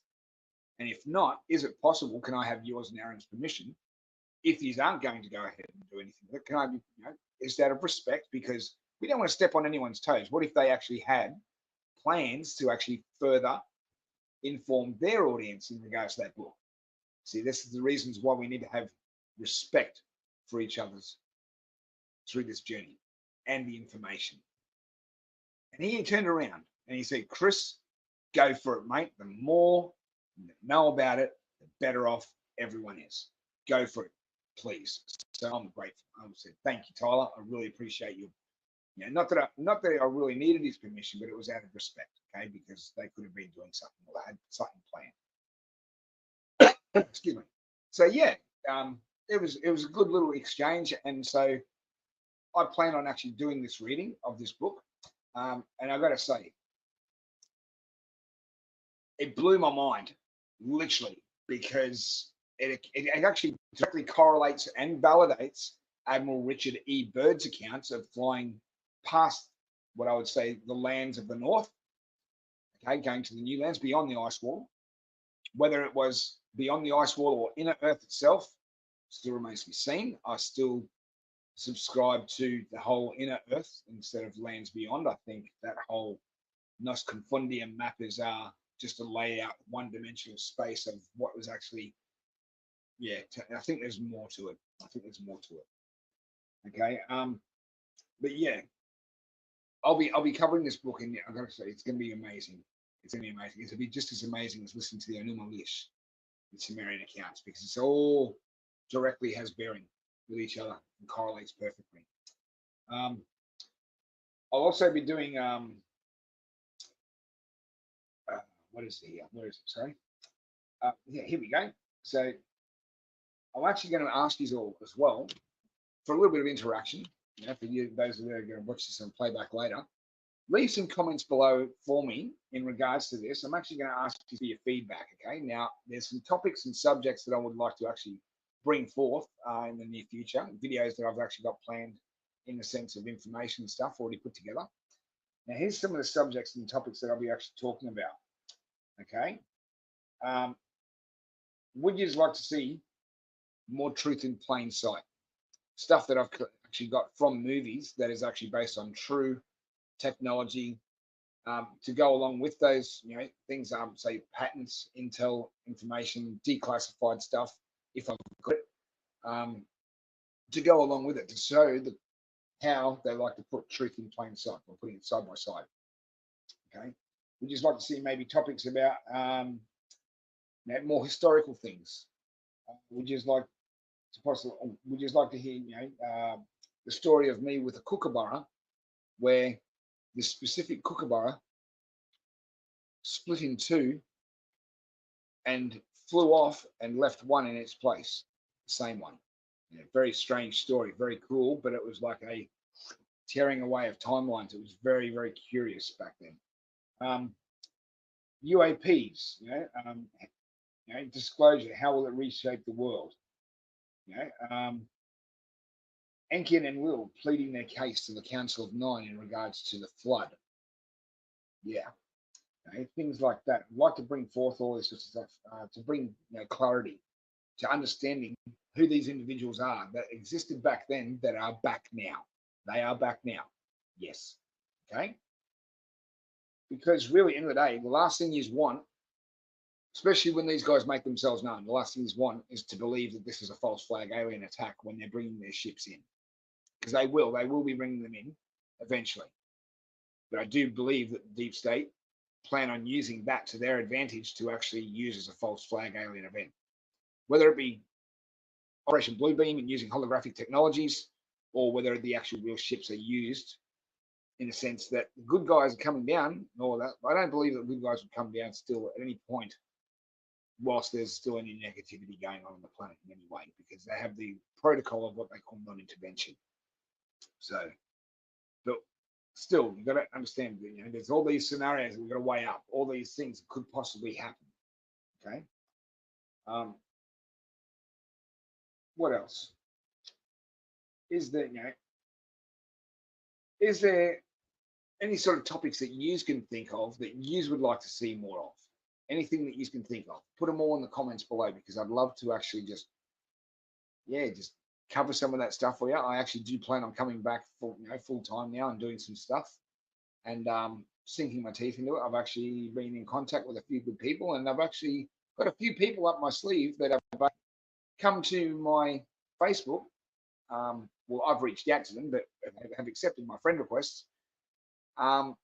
And if not, is it possible, can I have yours and Aaron's permission? If you aren't going to go ahead and do anything with it, can I be, is that of respect? Because we don't want to step on anyone's toes. What if they actually had plans to actually further inform their audience in regards to that book? See, this is the reasons why we need to have respect for each other's through this journey and the information. And he turned around and he said, Chris, go for it, mate. The more you know about it, the better off everyone is. Go for it, please. So I'm grateful. I said, thank you, Tyler. I really appreciate you. Not that I really needed his permission, but it was out of respect, okay? Because they could have been doing something, or they had something planned. Excuse me. So yeah, it was a good little exchange, and so I plan on actually doing this reading of this book, and I've got to say, it blew my mind, literally, because it actually directly correlates and validates Admiral Richard E. Byrd's accounts of flying past what I would say the lands of the north, okay, going to the new lands beyond the ice wall. Whether it was beyond the ice wall or inner Earth itself still remains to be seen. I still subscribe to the whole inner Earth instead of lands beyond. I think that whole Nos Confundium map is just a layout, one-dimensional space of what was actually, I think there's more to it. Okay, but yeah, I'll be covering this book, and I've got to say it's going to be amazing. It's going to be amazing. It'll be just as amazing as listening to the Enuma Elish, the Sumerian accounts, because it's all directly has bearing with each other and correlates perfectly. I'll also be doing what is it? Sorry. Yeah, here we go. So I'm actually going to ask you all as well for a little bit of interaction. For you, those that are going to watch this on playback later, leave some comments below for me in regards to this. I'm actually going to ask you for your feedback. Okay. Now, there's some topics and subjects that I would like to actually bring forth in the near future. Videos that I've actually got planned in the sense of information and stuff already put together. Now, here's some of the subjects and topics that I'll be actually talking about. Okay. Would you like to see more truth in plain sight? Stuff that I've actually got from movies that is actually based on true technology, to go along with those, things, say patents, intel information, declassified stuff, if I've got it, to go along with it, to show how they like to put truth in plain sight, or putting it side by side. Okay, we just like to see maybe topics about more historical things. We just like to hear, the story of me with a kookaburra, where this specific kookaburra split in two and flew off and left one in its place, the same one. Very strange story, very cool, but it was like a tearing away of timelines. It was very, very curious back then. UAPs, disclosure, how will it reshape the world? Enkian and Will pleading their case to the Council of Nine in regards to the flood. Yeah, things like that. I'd like to bring forth all this sort of stuff to bring clarity to understanding who these individuals are that existed back then that are back now. They are back now. Yes. Okay. Because really, end of the day, the last thing you want, especially when these guys make themselves known, the last thing you want is to believe that this is a false flag alien attack when they're bringing their ships in. Because they will be bringing them in eventually. But I do believe that the deep state plan on using that to their advantage to actually use as a false flag alien event. Whether it be Operation Bluebeam and using holographic technologies, or whether the actual real ships are used in the sense that the good guys are coming down and all that. I don't believe that good guys would come down still at any point whilst there's still any negativity going on the planet in any way, because they have the protocol of what they call non-intervention. So, but still, you've got to understand that there's all these scenarios that we've got to weigh up, all these things that could possibly happen. Okay. What else? Is there any sort of topics that you can think of that you would like to see more of? Anything that you can think of, put them all in the comments below, because I'd love to actually just cover some of that stuff for you. I actually do plan on coming back full time now and doing some stuff and sinking my teeth into it. I've actually been in contact with a few good people, and I've actually got a few people up my sleeve that have come to my Facebook. Well, I've reached out to them, but have accepted my friend requests. I'm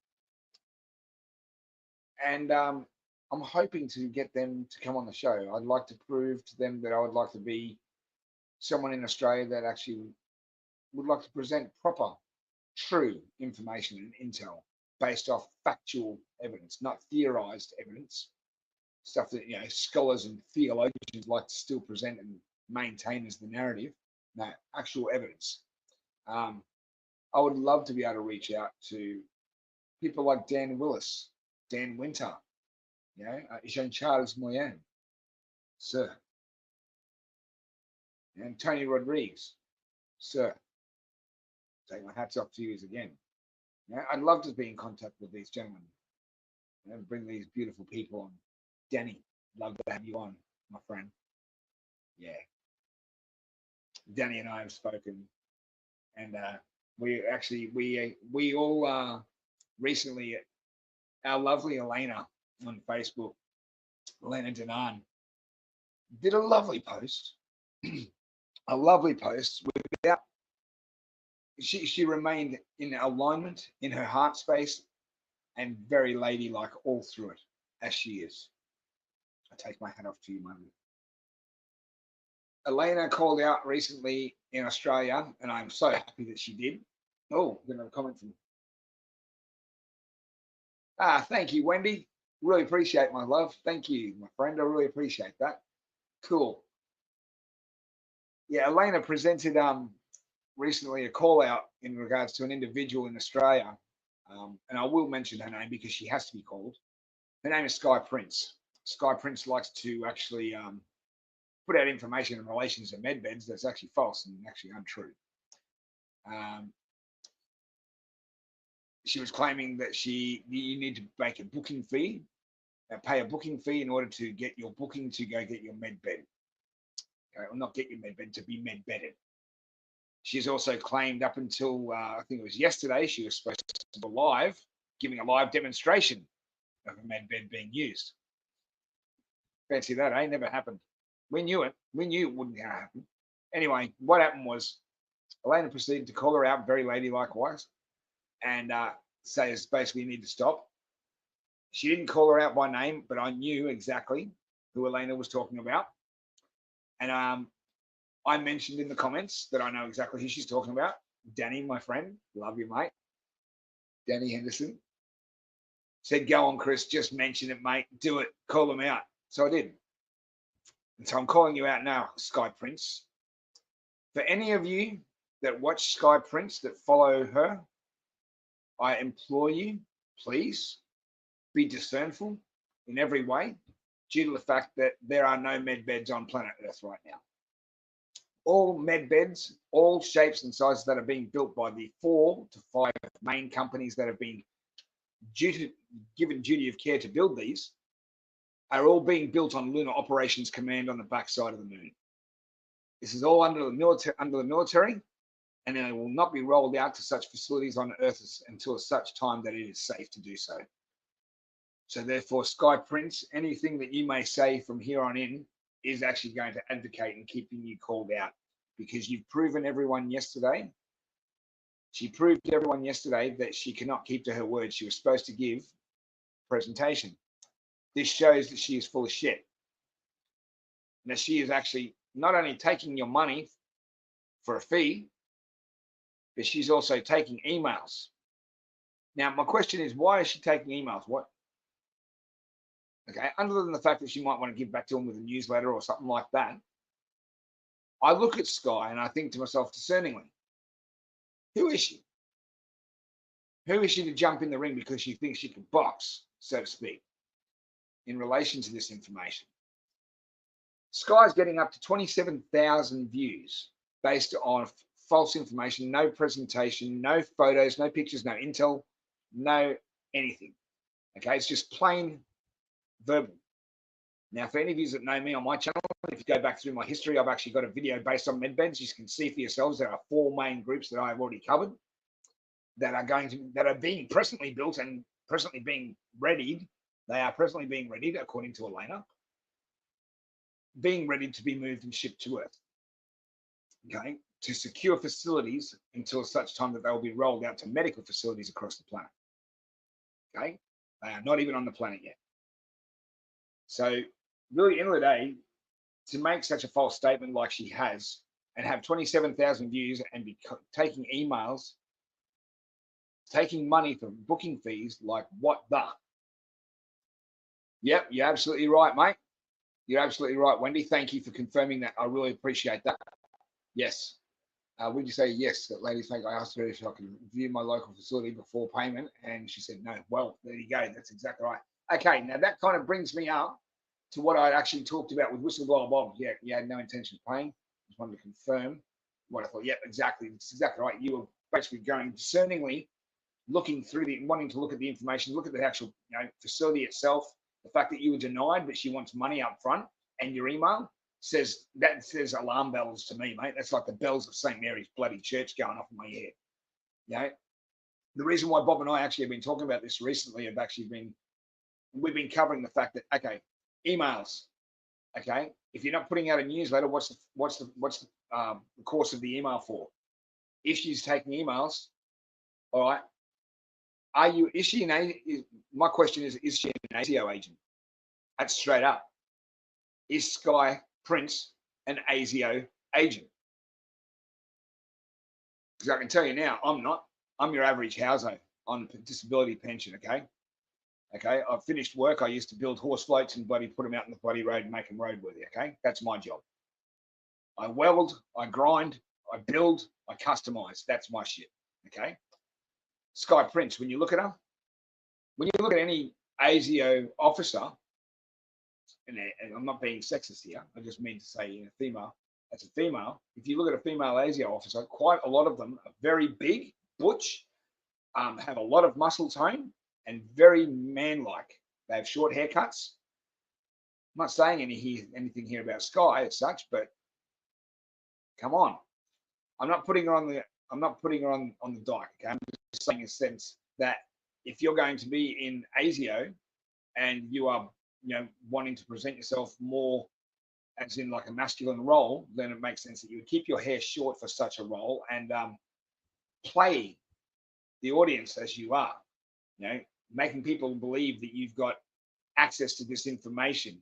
hoping to get them to come on the show. I'd like to prove to them that I would like to be someone in Australia that actually would like to present proper, true information and intel based off factual evidence, not theorized evidence, stuff that scholars and theologians like to still present and maintain as the narrative. No, actual evidence. I would love to be able to reach out to people like Dan Willis, Dan Winter, Jean-Charles Moyen, sir, and Tony Rodriguez, sir. Take my hats off to you again. I'd love to be in contact with these gentlemen and bring these beautiful people on. Danny, love to have you on, my friend. Yeah. Danny and I have spoken, and we all recently, our lovely Elena on Facebook, Elena Denan, did a lovely post, a lovely post without. She remained in alignment in her heart space and very ladylike all through it, as she is. I take my hat off to you, Mother. Elena called out recently in Australia, and I'm so happy that she did. Oh, I'm going to have a comment from. Thank you, Wendy. Really appreciate my love. Thank you, my friend. I really appreciate that. Cool. Yeah, Elena presented recently a call out in regards to an individual in Australia, and I will mention her name because she has to be called. Her name is Sky Prince. Sky Prince likes to actually put out information in relation to med beds that's actually false and actually untrue. She was claiming that you need to make a booking fee, pay a booking fee in order to get your booking to go get your med bed. Okay, or not get your med bed, to be med bedded. She's also claimed up until I think it was yesterday, she was supposed to be live, giving a live demonstration of a med bed being used. Fancy that, eh? Never happened. We knew it. We knew it wouldn't happen. Anyway, what happened was Elena proceeded to call her out very ladylike wise and say basically you need to stop. She didn't call her out by name, but I knew exactly who Elena was talking about. And I mentioned in the comments that I know exactly who she's talking about. Danny, my friend, love you, mate. Danny Henderson said, go on, Chris, just mention it, mate. Do it. Call them out. So I did. And so I'm calling you out now, Sky Prince. For any of you that watch Sky Prince, that follow her, I implore you, please be discernful in every way due to the fact that there are no med beds on planet Earth right now. All med beds, all shapes and sizes that are being built by the 4 to 5 main companies that have been given duty of care to build these are all being built on Lunar Operations Command on the backside of the moon. This is all under the military, and they will not be rolled out to such facilities on Earth until such time that it is safe to do so. So therefore, Sky Prince, anything that you may say from here on in is actually going to advocate and keeping you called out, because you've proven everyone yesterday. She proved to everyone yesterday that she cannot keep to her word. She was supposed to give a presentation. This shows that she is full of shit. Now she is actually not only taking your money for a fee, but she's also taking emails. Now, my question is, why is she taking emails? What? Okay, other than the fact that she might want to give back to them with a newsletter or something like that, I look at Sky and I think to myself discerningly, who is she? Who is she to jump in the ring because she thinks she can box, so to speak, in relation to this information? Sky's getting up to 27,000 views based on false information, no presentation, no photos, no pictures, no intel, no anything. Okay, it's just plain verbal. Now, for any of you that know me on my channel, if you go back through my history, I've actually got a video based on medbeds. You can see for yourselves there are 4 main groups that I've already covered that are being presently built and presently being readied. They are presently being readied, according to Elena, being ready to be moved and shipped to Earth. Okay, to secure facilities until such time that they will be rolled out to medical facilities across the planet. Okay, they are not even on the planet yet. So really, end of the day, to make such a false statement like she has and have 27,000 views and be taking emails, taking money for booking fees, like what the? Yep, you're absolutely right, mate. You're absolutely right, Wendy. Thank you for confirming that. I really appreciate that. Yes. Would you say yes? That lady, thank I asked her if I can view my local facility before payment, and she said no. Well, there you go. That's exactly right. Okay, now that kind of brings me up to what I actually talked about with Whistleblower Bob. Yeah, you had no intention of paying. Just wanted to confirm what I thought. Yeah, exactly. It's exactly right. You were basically going discerningly, looking through wanting to look at the information, look at the actual facility itself. The fact that you were denied, but she wants money up front, and your email says alarm bells to me, mate. That's like the bells of St. Mary's bloody church going off in my head. You know, the reason why Bob and I actually have been talking about this recently we've been covering the fact that, okay, emails, okay, if you're not putting out a newsletter, what's the course of the email for? If she's taking emails, all right, my question is she an ASIO agent? That's straight up. Is Sky Prince an ASIO agent? Because I can tell you now, I'm not. I'm your average houser on disability pension, okay? Okay, I've finished work. I used to build horse floats and put them out in the bloody road and make them roadworthy, okay? That's my job. I weld, I grind, I build, I customize. That's my shit, okay? Sky Prince, when you look at her, when you look at any ASIO officer, and I'm not being sexist here, I just mean to say a female, that's a female. If you look at a female ASIO officer, quite a lot of them are very big, butch, have a lot of muscle tone, and very man-like. They have short haircuts. I'm not saying anything here about Sky as such, but come on. I'm not putting her on the dike. Okay? I'm just saying in a sense that if you're going to be in ASIO and you are wanting to present yourself more as in like a masculine role, then it makes sense that you would keep your hair short for such a role and play the audience as you are, making people believe that you've got access to this information,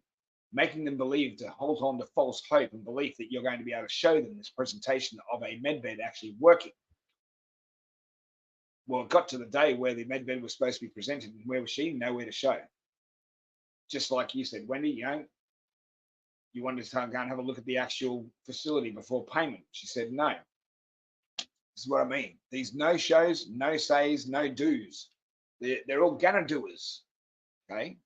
making them believe to hold on to false hope and belief that you're going to be able to show them this presentation of a medbed actually working. Well, it got to the day where the medbed was supposed to be presented, and where was she? Nowhere to show. Just like you said, Wendy, you wanted to go and have a look at the actual facility before payment. She said no. This is what I mean. These no shows, no says, no do's. They're all gonna doers. Okay.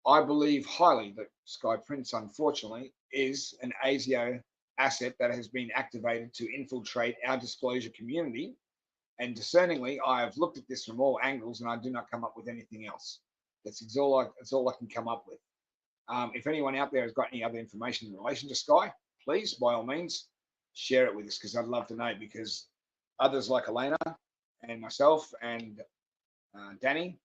I believe highly that Sky Prince, unfortunately, is an ASIO asset that has been activated to infiltrate our disclosure community And discerningly, I have looked at this from all angles, and I do not come up with anything else. That's all I can come up with. If anyone out there has got any other information in relation to Sky, please, by all means, share it with us, because I'd love to know, because others like Elena and myself and Danny,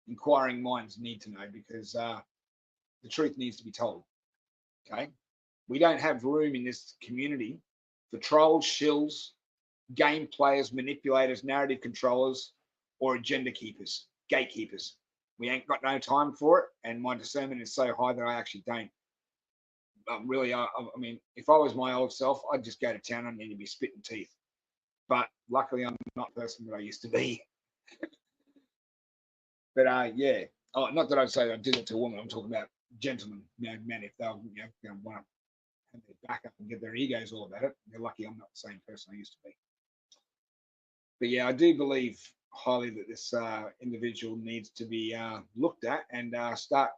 inquiring minds need to know, because the truth needs to be told. Okay, we don't have room in this community for trolls, shills, game players, manipulators, narrative controllers, or agenda keepers, gatekeepers. We ain't got no time for it, and my discernment is so high that I actually don't. Really, I mean, if I was my old self, I'd just go to town and need to be spitting teeth. But luckily, I'm not the person that I used to be. But yeah, not that I'd say I did it to a woman. I'm talking about gentlemen, men. If they'll, want to have their back up and get their egos all about it, they're lucky I'm not the same person I used to be. But yeah, I do believe highly that this individual needs to be looked at, and start.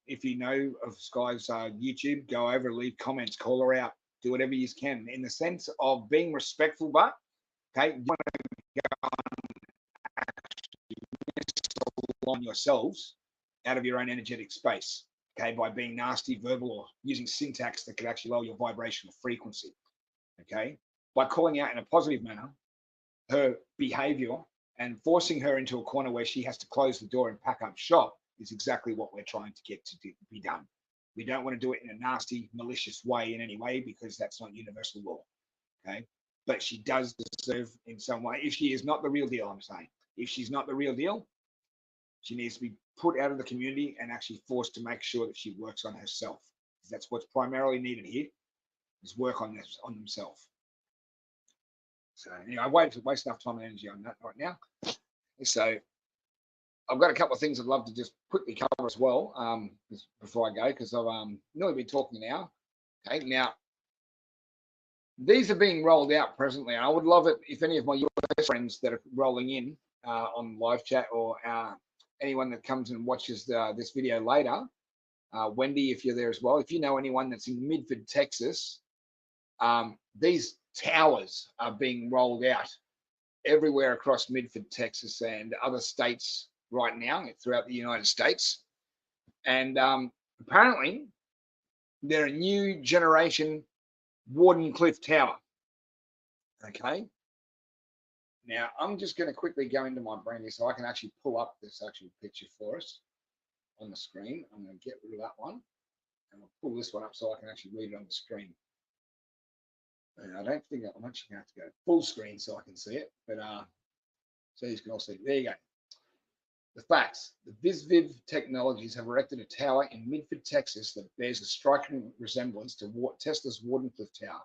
If you know of Sky's YouTube, go over, leave comments, call her out, do whatever you can in the sense of being respectful. But okay, you want to go on yourselves out of your own energetic space, okay, by being nasty, verbal, or using syntax that could actually lower your vibrational frequency, okay, by calling out in a positive manner her behavior and forcing her into a corner where she has to close the door and pack up shop is exactly what we're trying to get to be done. We don't want to do it in a nasty, malicious way in any way, because that's not universal law, okay? But she does deserve in some way, if she is not the real deal, I'm saying, if she's not the real deal, she needs to be put out of the community and actually forced to make sure that she works on herself. That's what's primarily needed here, is work on themselves. So anyway, I won't waste enough time and energy on that right now. So I've got a couple of things I'd love to just quickly cover as well before I go, because I've nearly been talking an hour. Okay, now these are being rolled out presently, and I would love it if any of my US friends that are rolling in on live chat, or anyone that comes and watches this video later, Wendy, if you're there as well, if you know anyone that's in Midford, Texas, these towers are being rolled out everywhere across Midford, Texas, and other states right now throughout the United States. And apparently they're a new generation Wardenclyffe Tower. Okay. Now I'm just going to quickly go into my brain here so I can actually pull up this actual picture for us on the screen. I'm going to get rid of that one, and I'll pull this one up so I can actually read it on the screen. And I don't think I'm actually going to have to go full screen so I can see it, but so you can all see it. There you go. The facts. The VisViv Technologies have erected a tower in Midford, Texas that bears a striking resemblance to Tesla's Wardenclyffe Tower.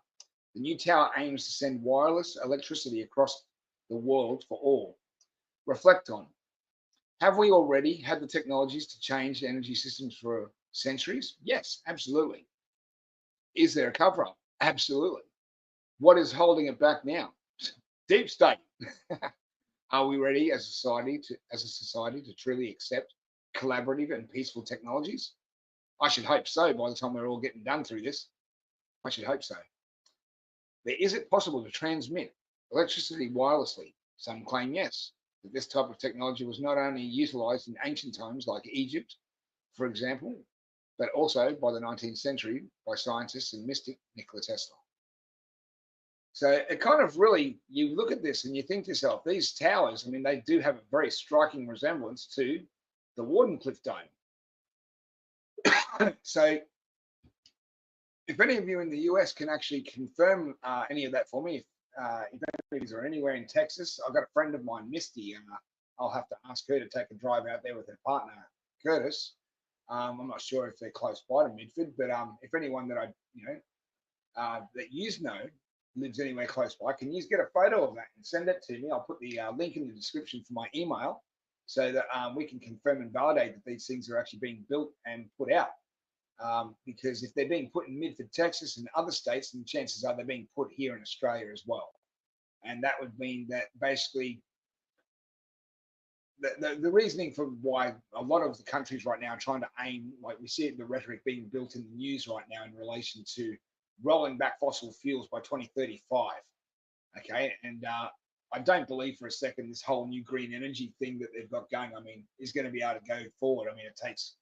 The new tower aims to send wireless electricity across the world for all. Reflect on. Have we already had the technologies to change energy systems for centuries? Yes, absolutely. Is there a cover-up? Absolutely. What is holding it back now? Deep state. Are we ready as a society to truly accept collaborative and peaceful technologies? I should hope so. By the time we're all getting done through this, I should hope so. But is it possible to transmit electricity wirelessly? Some claim yes, that this type of technology was not only utilized in ancient times like Egypt, for example, but also by the 19th century by scientist and mystic Nikola Tesla. So it kind of really, you look at this and you think to yourself, these towers, I mean, they do have a very striking resemblance to the Wardenclyffe Dome. So if any of you in the US can actually confirm any of that for me, if any are anywhere in Texas, I've got a friend of mine, Misty, and I'll have to ask her to take a drive out there with her partner, Curtis. I'm not sure if they're close by to Midford, but if anyone that that you know lives anywhere close by, can you get a photo of that and send it to me? I'll put the link in the description for my email so that we can confirm and validate that these things are actually being built and put out. Because if they're being put in Midford, Texas and other states, then chances are they're being put here in Australia as well. And that would mean that basically the reasoning for why a lot of the countries right now are trying to aim, like we see the rhetoric being built in the news right now in relation to rolling back fossil fuels by 2035. Okay, and I don't believe for a second this whole new green energy thing that they've got going, I mean, is going to be able to go forward. I mean, it takes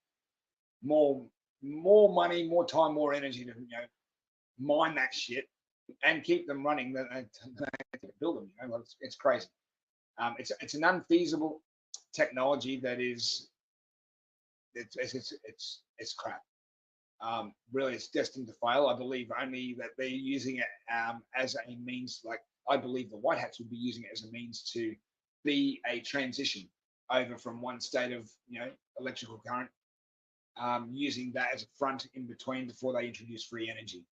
more money, more time, more energy to mine that shit and keep them running than to build them. It's crazy. It's an unfeasible technology that is it's crap. Really, it's destined to fail. I believe only that they're using it as a means. Like I believe the White Hats would be using it as a means to be a transition over from one state of electrical current, using that as a front in between before they introduce free energy.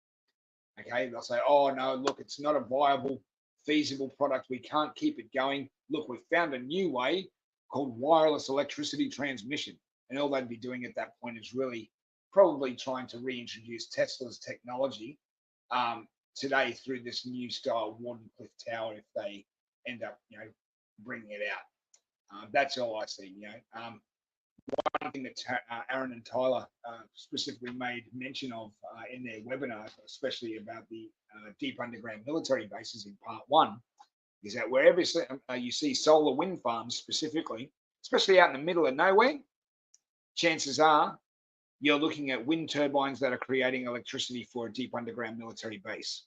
Okay, they'll say, oh no, look, it's not a viable, feasible product. We can't keep it going. Look, we've found a new way called wireless electricity transmission. And all they'd be doing at that point is really probably trying to reintroduce Tesla's technology today through this new style Wardenclyffe Tower if they end up, bringing it out. That's all I see. One thing that Aaron and Tyler specifically made mention of in their webinar, especially about the deep underground military bases in part 1, is that wherever you see solar wind farms specifically, especially out in the middle of nowhere, chances are you're looking at wind turbines that are creating electricity for a deep underground military base.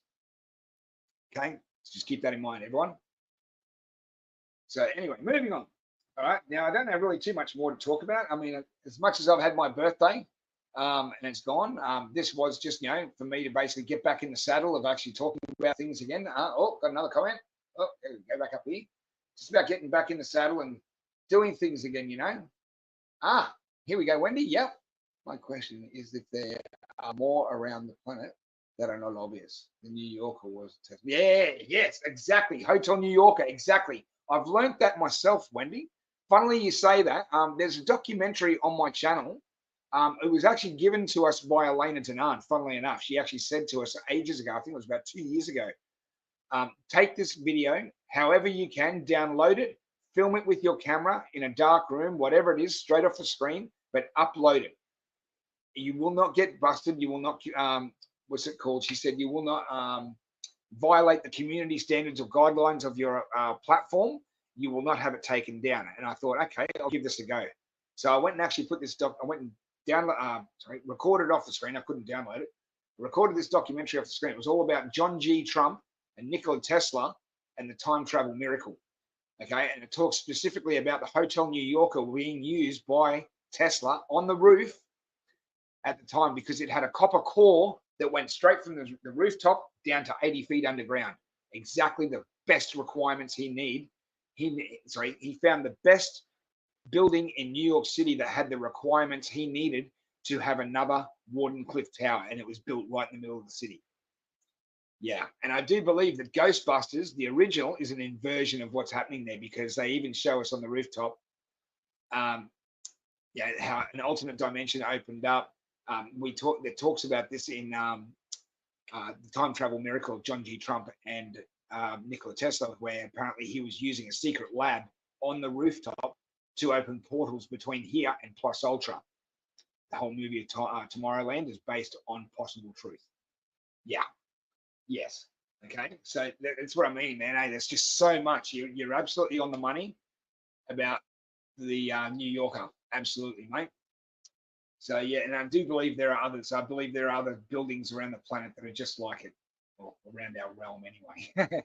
Okay, let's just keep that in mind, everyone. So anyway, moving on. All right, now I don't have really too much more to talk about. I mean, as much as I've had my birthday and it's gone, this was just, for me to basically get back in the saddle of actually talking about things again. Oh, got another comment. Oh, go back up here. Just about getting back in the saddle and doing things again, here we go, Wendy. Yep. My question is if there are more around the planet that are not obvious. The New Yorker was. Yeah, yes, exactly. Hotel New Yorker, exactly. I've learned that myself, Wendy. Funnily, you say that. There's a documentary on my channel. It was actually given to us by Elena Denan, funnily enough. She actually said to us ages ago, I think it was about 2 years ago, take this video, however you can, download it, film it with your camera in a dark room, whatever it is, straight off the screen, but upload it. You will not get busted. You will not, what's it called? She said, you will not violate the community standards or guidelines of your platform. You will not have it taken down. And I thought, okay, I'll give this a go. So I went and actually put this I went and recorded off the screen. I couldn't download it. I recorded this documentary off the screen. It was all about John G. Trump and Nikola Tesla and the time travel miracle. Okay, and it talks specifically about the Hotel New Yorker being used by Tesla on the roof at the time because it had a copper core that went straight from the rooftop down to 80 feet underground. Exactly the best requirements he need. He found the best building in New York City that had the requirements he needed to have another Wardenclyffe Tower, and it was built right in the middle of the city. Yeah, and I do believe that Ghostbusters, the original, is an inversion of what's happening there because they even show us on the rooftop, how an alternate dimension opened up. That talks about this in the time travel miracle of John G. Trump and Nikola Tesla, where apparently he was using a secret lab on the rooftop to open portals between here and Plus Ultra. The whole movie of Tomorrowland is based on possible truth. Yeah. Yes. Okay. So that's what I mean, man. Hey, there's just so much. You're absolutely on the money about the New Yorker. Absolutely, mate. So yeah, and I do believe there are others. I believe there are other buildings around the planet that are just like it, or around our realm anyway.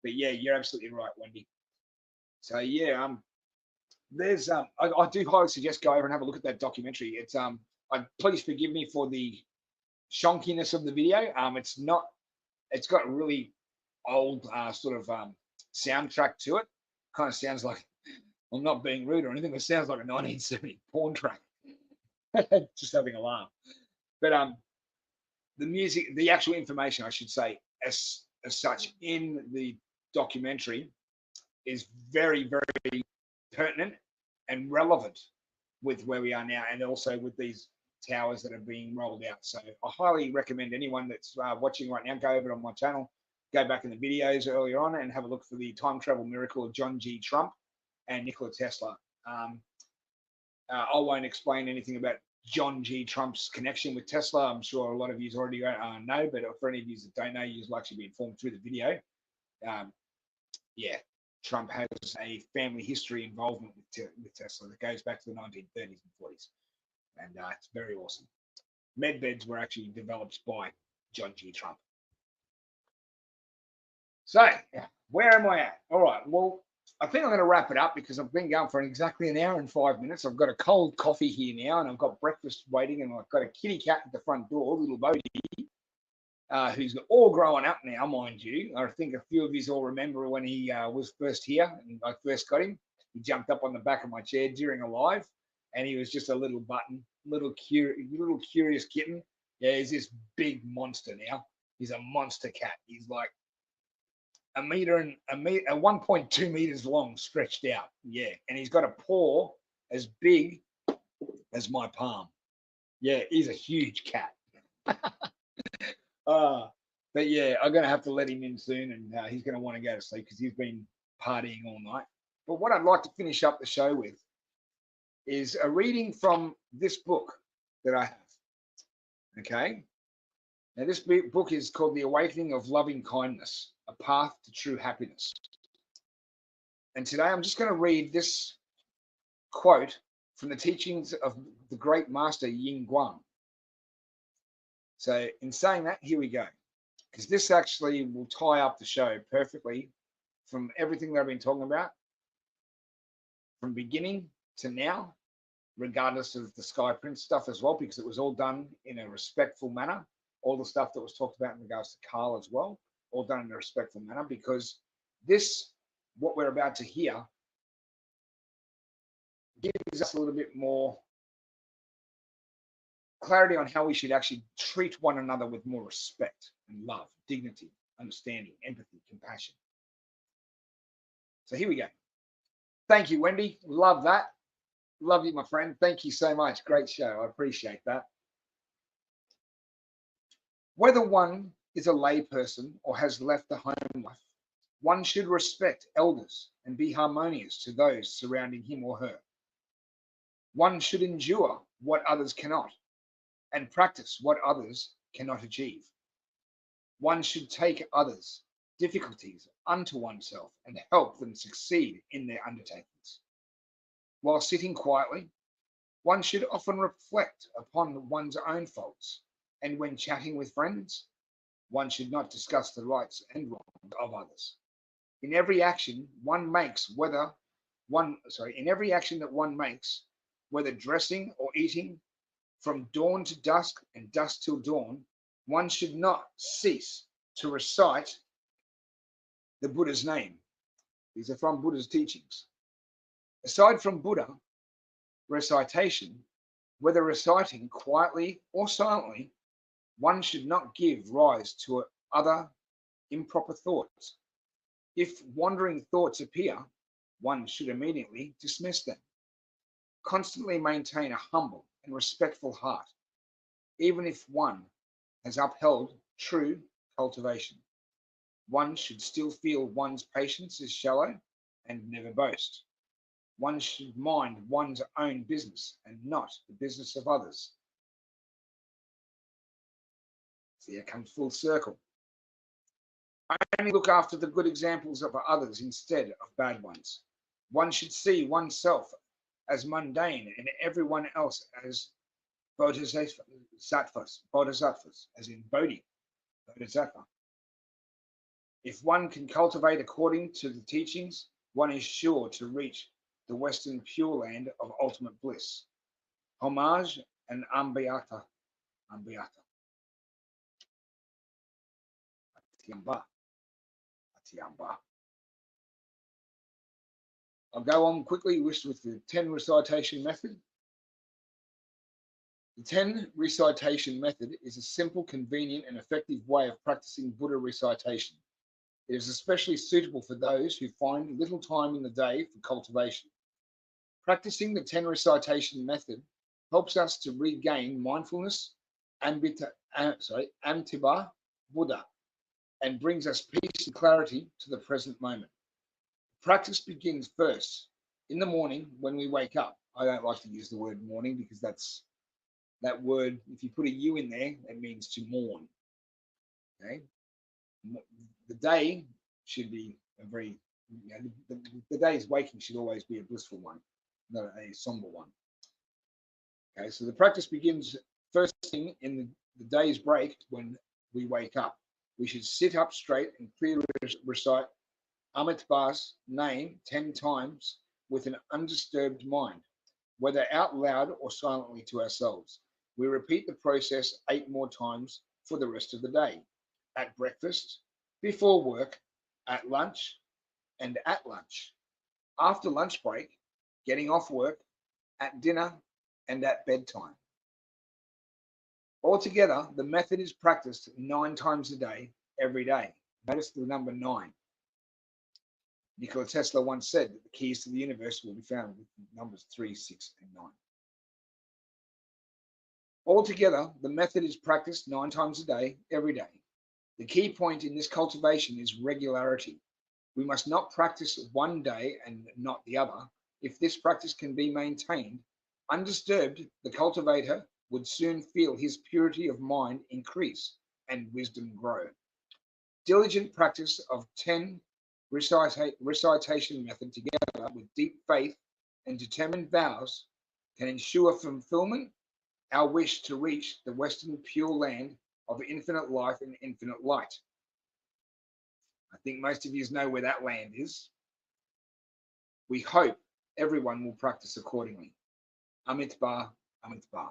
But yeah, you're absolutely right, Wendy. So yeah, there's I do highly suggest go over and have a look at that documentary. It's please forgive me for the shonkiness of the video. It's got a really old sort of soundtrack to it. Kind of sounds like, I'm not being rude or anything, but it sounds like a 1970 porn track. Just having a laugh. But the music, the actual information, I should say, as such in the documentary is very, very pertinent and relevant with where we are now, and also with these towers that are being rolled out. So I highly recommend anyone that's watching right now, go over on my channel, go back in the videos earlier on and have a look for the time travel miracle of John G. Trump and Nikola Tesla. I won't explain anything about John G. Trump's connection with Tesla. I'm sure a lot of you already know, but for any of you that don't know, you'll actually be informed through the video. Yeah, Trump has a family history involvement with Tesla that goes back to the 1930s and 40s. And it's very awesome. Med beds were actually developed by John G. Trump. So, where am I at? All right, well, I think I'm going to wrap it up because I've been going for exactly an hour and 5 minutes. I've got a cold coffee here now, and I've got breakfast waiting, and I've got a kitty cat at the front door, little Bodie, who's all growing up now, mind you. I think a few of you all remember when he was first here and I first got him. He jumped up on the back of my chair during a live, and he was just a little button, little curious kitten. Yeah, he's this big monster now. He's a monster cat. He's like a 1.2 meters long, stretched out. Yeah, and he's got a paw as big as my palm. Yeah, he's a huge cat. But yeah, I'm going to have to let him in soon, and he's going to want to go to sleep because he's been partying all night. But what I'd like to finish up the show with is a reading from this book that I have. Okay. Now, this book is called The Awakening of Loving Kindness, A Path to True Happiness. And today I'm just going to read this quote from the teachings of the great master D.U.M.B.S. So in saying that, here we go, because this actually will tie up the show perfectly from everything that I've been talking about, from beginning to now, regardless of the Sky Prince stuff as well, because it was all done in a respectful manner. All the stuff that was talked about in regards to Carl as well, all done in a respectful manner, because this, what we're about to hear, gives us a little bit more clarity on how we should actually treat one another with more respect and love, dignity, understanding, empathy, compassion. So here we go. Thank you, Wendy. Love that. Love you, my friend. Thank you so much. Great show. I appreciate that. Whether one is a layperson or has left the home life, one should respect elders and be harmonious to those surrounding him or her. One should endure what others cannot and practice what others cannot achieve. One should take others' difficulties unto oneself and help them succeed in their undertakings. While sitting quietly, one should often reflect upon one's own faults, and when chatting with friends, one should not discuss the rights and wrongs of others. In every action one makes, whether dressing or eating, from dawn to dusk and dusk till dawn, one should not cease to recite the Buddha's name. These are from Buddha's teachings. Aside from Buddha, recitation, whether reciting quietly or silently, one should not give rise to other improper thoughts. If wandering thoughts appear, one should immediately dismiss them. Constantly maintain a humble and respectful heart, even if one has upheld true cultivation. One should still feel one's patience is shallow and never boast. One should mind one's own business and not the business of others. See, it comes full circle. Only look after the good examples of others instead of bad ones. One should see oneself as mundane and everyone else as bodhisattvas, as in Bodhi, bodhisattva. If one can cultivate according to the teachings, one is sure to reach the Western Pure Land of ultimate bliss. Homage and Ambiata. Atiamba. I'll go on quickly with the 10 recitation method. The 10 recitation method is a simple, convenient, and effective way of practicing Buddha recitation. It is especially suitable for those who find little time in the day for cultivation. Practicing the 10 recitation method helps us to regain mindfulness, Amitabha Buddha, and brings us peace and clarity to the present moment. Practice begins first in the morning when we wake up. I don't like to use the word morning because that word, if you put a U in there, it means to mourn. Okay. The day should be a very you know, the day's waking should always be a blissful one, not a somber one. Okay, so the practice begins first thing in the day's break when we wake up. We should sit up straight and clearly recite Amitabha's name 10 times with an undisturbed mind, whether out loud or silently to ourselves. We repeat the process 8 more times for the rest of the day. At breakfast, before work, at lunch, and at lunch. After lunch break, getting off work, at dinner, and at bedtime. Altogether, the method is practiced 9 times a day, every day. Notice the number 9. Nikola Tesla once said that the keys to the universe will be found with numbers 3, 6, and 9. Altogether, the method is practiced 9 times a day, every day. The key point in this cultivation is regularity. We must not practice one day and not the other. If this practice can be maintained, undisturbed, the cultivator would soon feel his purity of mind increase and wisdom grow. Diligent practice of 10 recitation method together with deep faith and determined vows can ensure fulfillment our wish to reach the Western Pure Land of infinite life and infinite light. I think most of you know where that land is. We hope everyone will practice accordingly. Amitabha, Amitabha.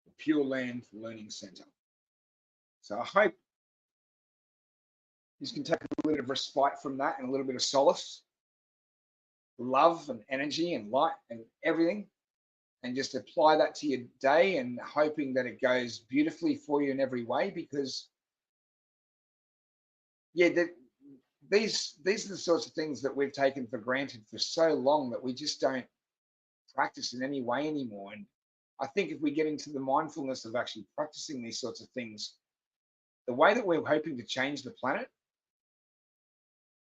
The Pure Land Learning Center. So I hope you can take a little bit of respite from that and a little bit of solace, love and energy and light and everything, and just apply that to your day and hoping that it goes beautifully for you in every way, because yeah, these are the sorts of things that we've taken for granted for so long that we just don't practice in any way anymore. And I think if we get into the mindfulness of actually practicing these sorts of things, the way that we're hoping to change the planet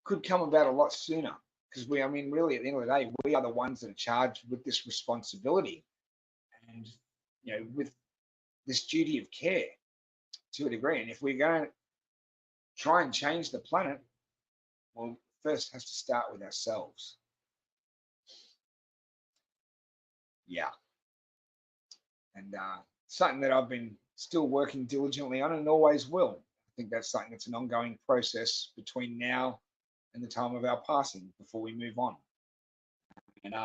could come about a lot sooner. Because I mean, really, at the end of the day, we are the ones that are charged with this responsibility and, you know, with this duty of care to a degree. And if we're going to try and change the planet, well, first has to start with ourselves. Yeah. And something that I've been still working diligently on and always will. I think that's something that's an ongoing process between now and the time of our passing before we move on. And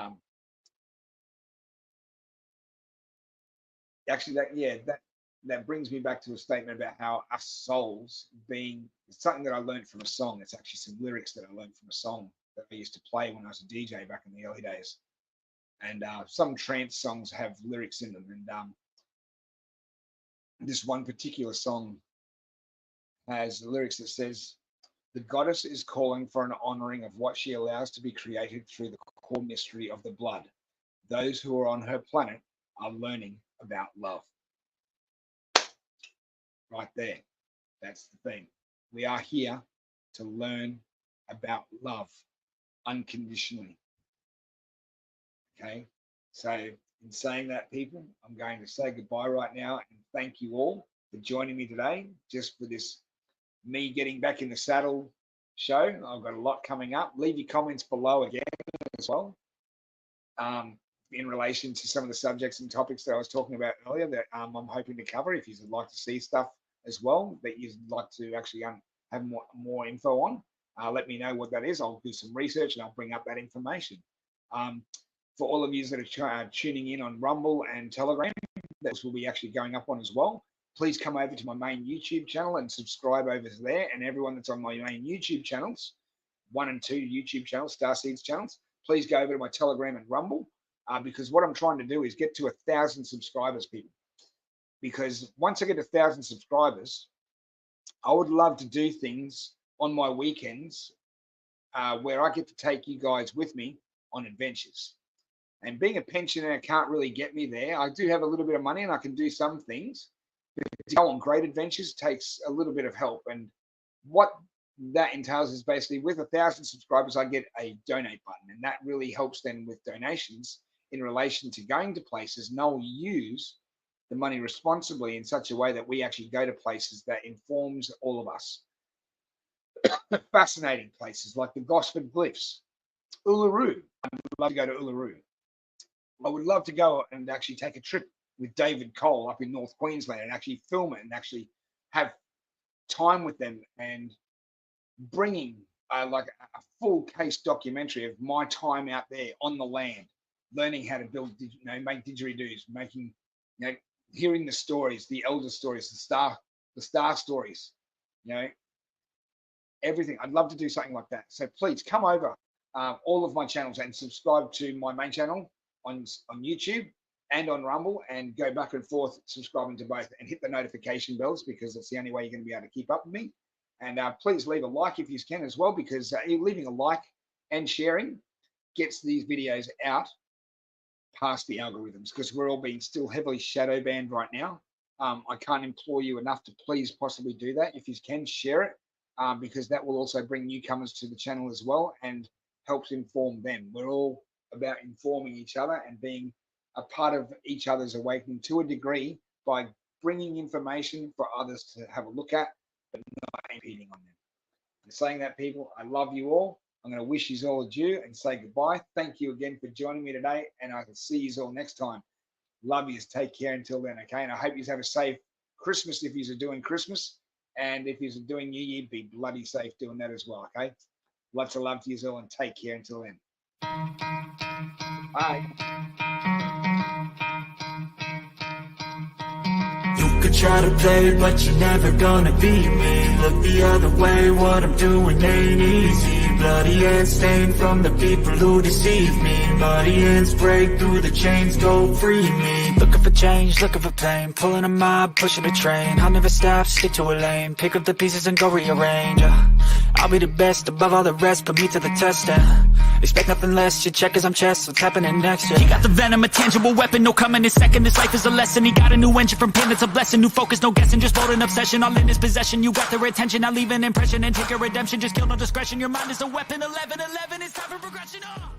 actually that brings me back to a statement about how us souls being something that I learned from a song. It's actually some lyrics that I learned from a song that I used to play when I was a DJ back in the early days. And some trance songs have lyrics in them. And this one particular song has the lyrics that says, "The goddess is calling for an honoring of what she allows to be created through the core mystery of the blood. Those who are on her planet are learning about love." Right there. That's the thing. We are here to learn about love unconditionally. Okay. So in saying that, people, I'm going to say goodbye right now and thank you all for joining me today, just for this me getting back in the saddle show. I've got a lot coming up. Leave your comments below again as well, in relation to some of the subjects and topics that I was talking about earlier that I'm hoping to cover. If you'd like to see stuff as well that you'd like to actually have more info on, let me know what that is. I'll do some research and I'll bring up that information. For all of you that are tuning in on Rumble and Telegram, this will be actually going up on as well. Please come over to my main YouTube channel and subscribe over there. And everyone that's on my main YouTube channels, 1 and 2 YouTube channels, Starseeds channels, please go over to my Telegram and Rumble, because what I'm trying to do is get to 1,000 subscribers, people. Because once I get 1,000 subscribers, I would love to do things on my weekends where I get to take you guys with me on adventures. And being a pensioner can't really get me there. I do have a little bit of money and I can do some things. But to go on great adventures takes a little bit of help. And what that entails is basically with 1,000 subscribers, I get a donate button. And that really helps then with donations in relation to going to places. And I'll use the money responsibly in such a way that we actually go to places that informs all of us. fascinating places like the Gosford Glyphs, Uluru. I'd love to go to Uluru. I would love to go and actually take a trip with David Cole up in North Queensland and actually film it and actually have time with them and bringing like a full case documentary of my time out there on the land, learning how to build, make didgeridoos, making, hearing the stories, the elder stories, the star stories, everything. I'd love to do something like that. So please come over all of my channels and subscribe to my main channel on YouTube and on Rumble, and go back and forth subscribing to both, and hit the notification bells, because it's the only way you're going to be able to keep up with me. And please leave a like if you can as well, because leaving a like and sharing gets these videos out past the algorithms, because we're all being still heavily shadow banned right now. I can't implore you enough to please possibly do that. If you can, share it, because that will also bring newcomers to the channel as well and helps inform them. We're all about informing each other and being a part of each other's awakening to a degree by bringing information for others to have a look at, but not impeding on them. And saying that, people, I love you all. I'm going to wish you all adieu and say goodbye. Thank you again for joining me today, and I will see you all next time. Love you. Take care until then, okay? And I hope you have a safe Christmas if you're doing Christmas, and if you're doing New Year, be bloody safe doing that as well, okay? Lots of love to you all, and take care until then. Bye. You could try to play, but you're never gonna beat me. Look the other way, what I'm doing ain't easy. Bloody hands stained from the people who deceive me. Muddy hands break through the chains, go free me. Looking for change, looking for pain, pulling a mob, pushing a train. I'll never stop, stick to a lane, pick up the pieces and go rearrange. I'll be the best above all the rest, put me to the test and expect nothing less. Your check is I'm chess, what's happening next? Yeah. He got the venom, a tangible weapon, no coming in second. This life is a lesson. He got a new engine from pain, it's a blessing. New focus, no guessing, just bold and obsession. All in his possession, you got their attention. I'll leave an impression and take your redemption. Just kill no discretion. Your mind is a weapon. 11-11, it's time for progression. Oh.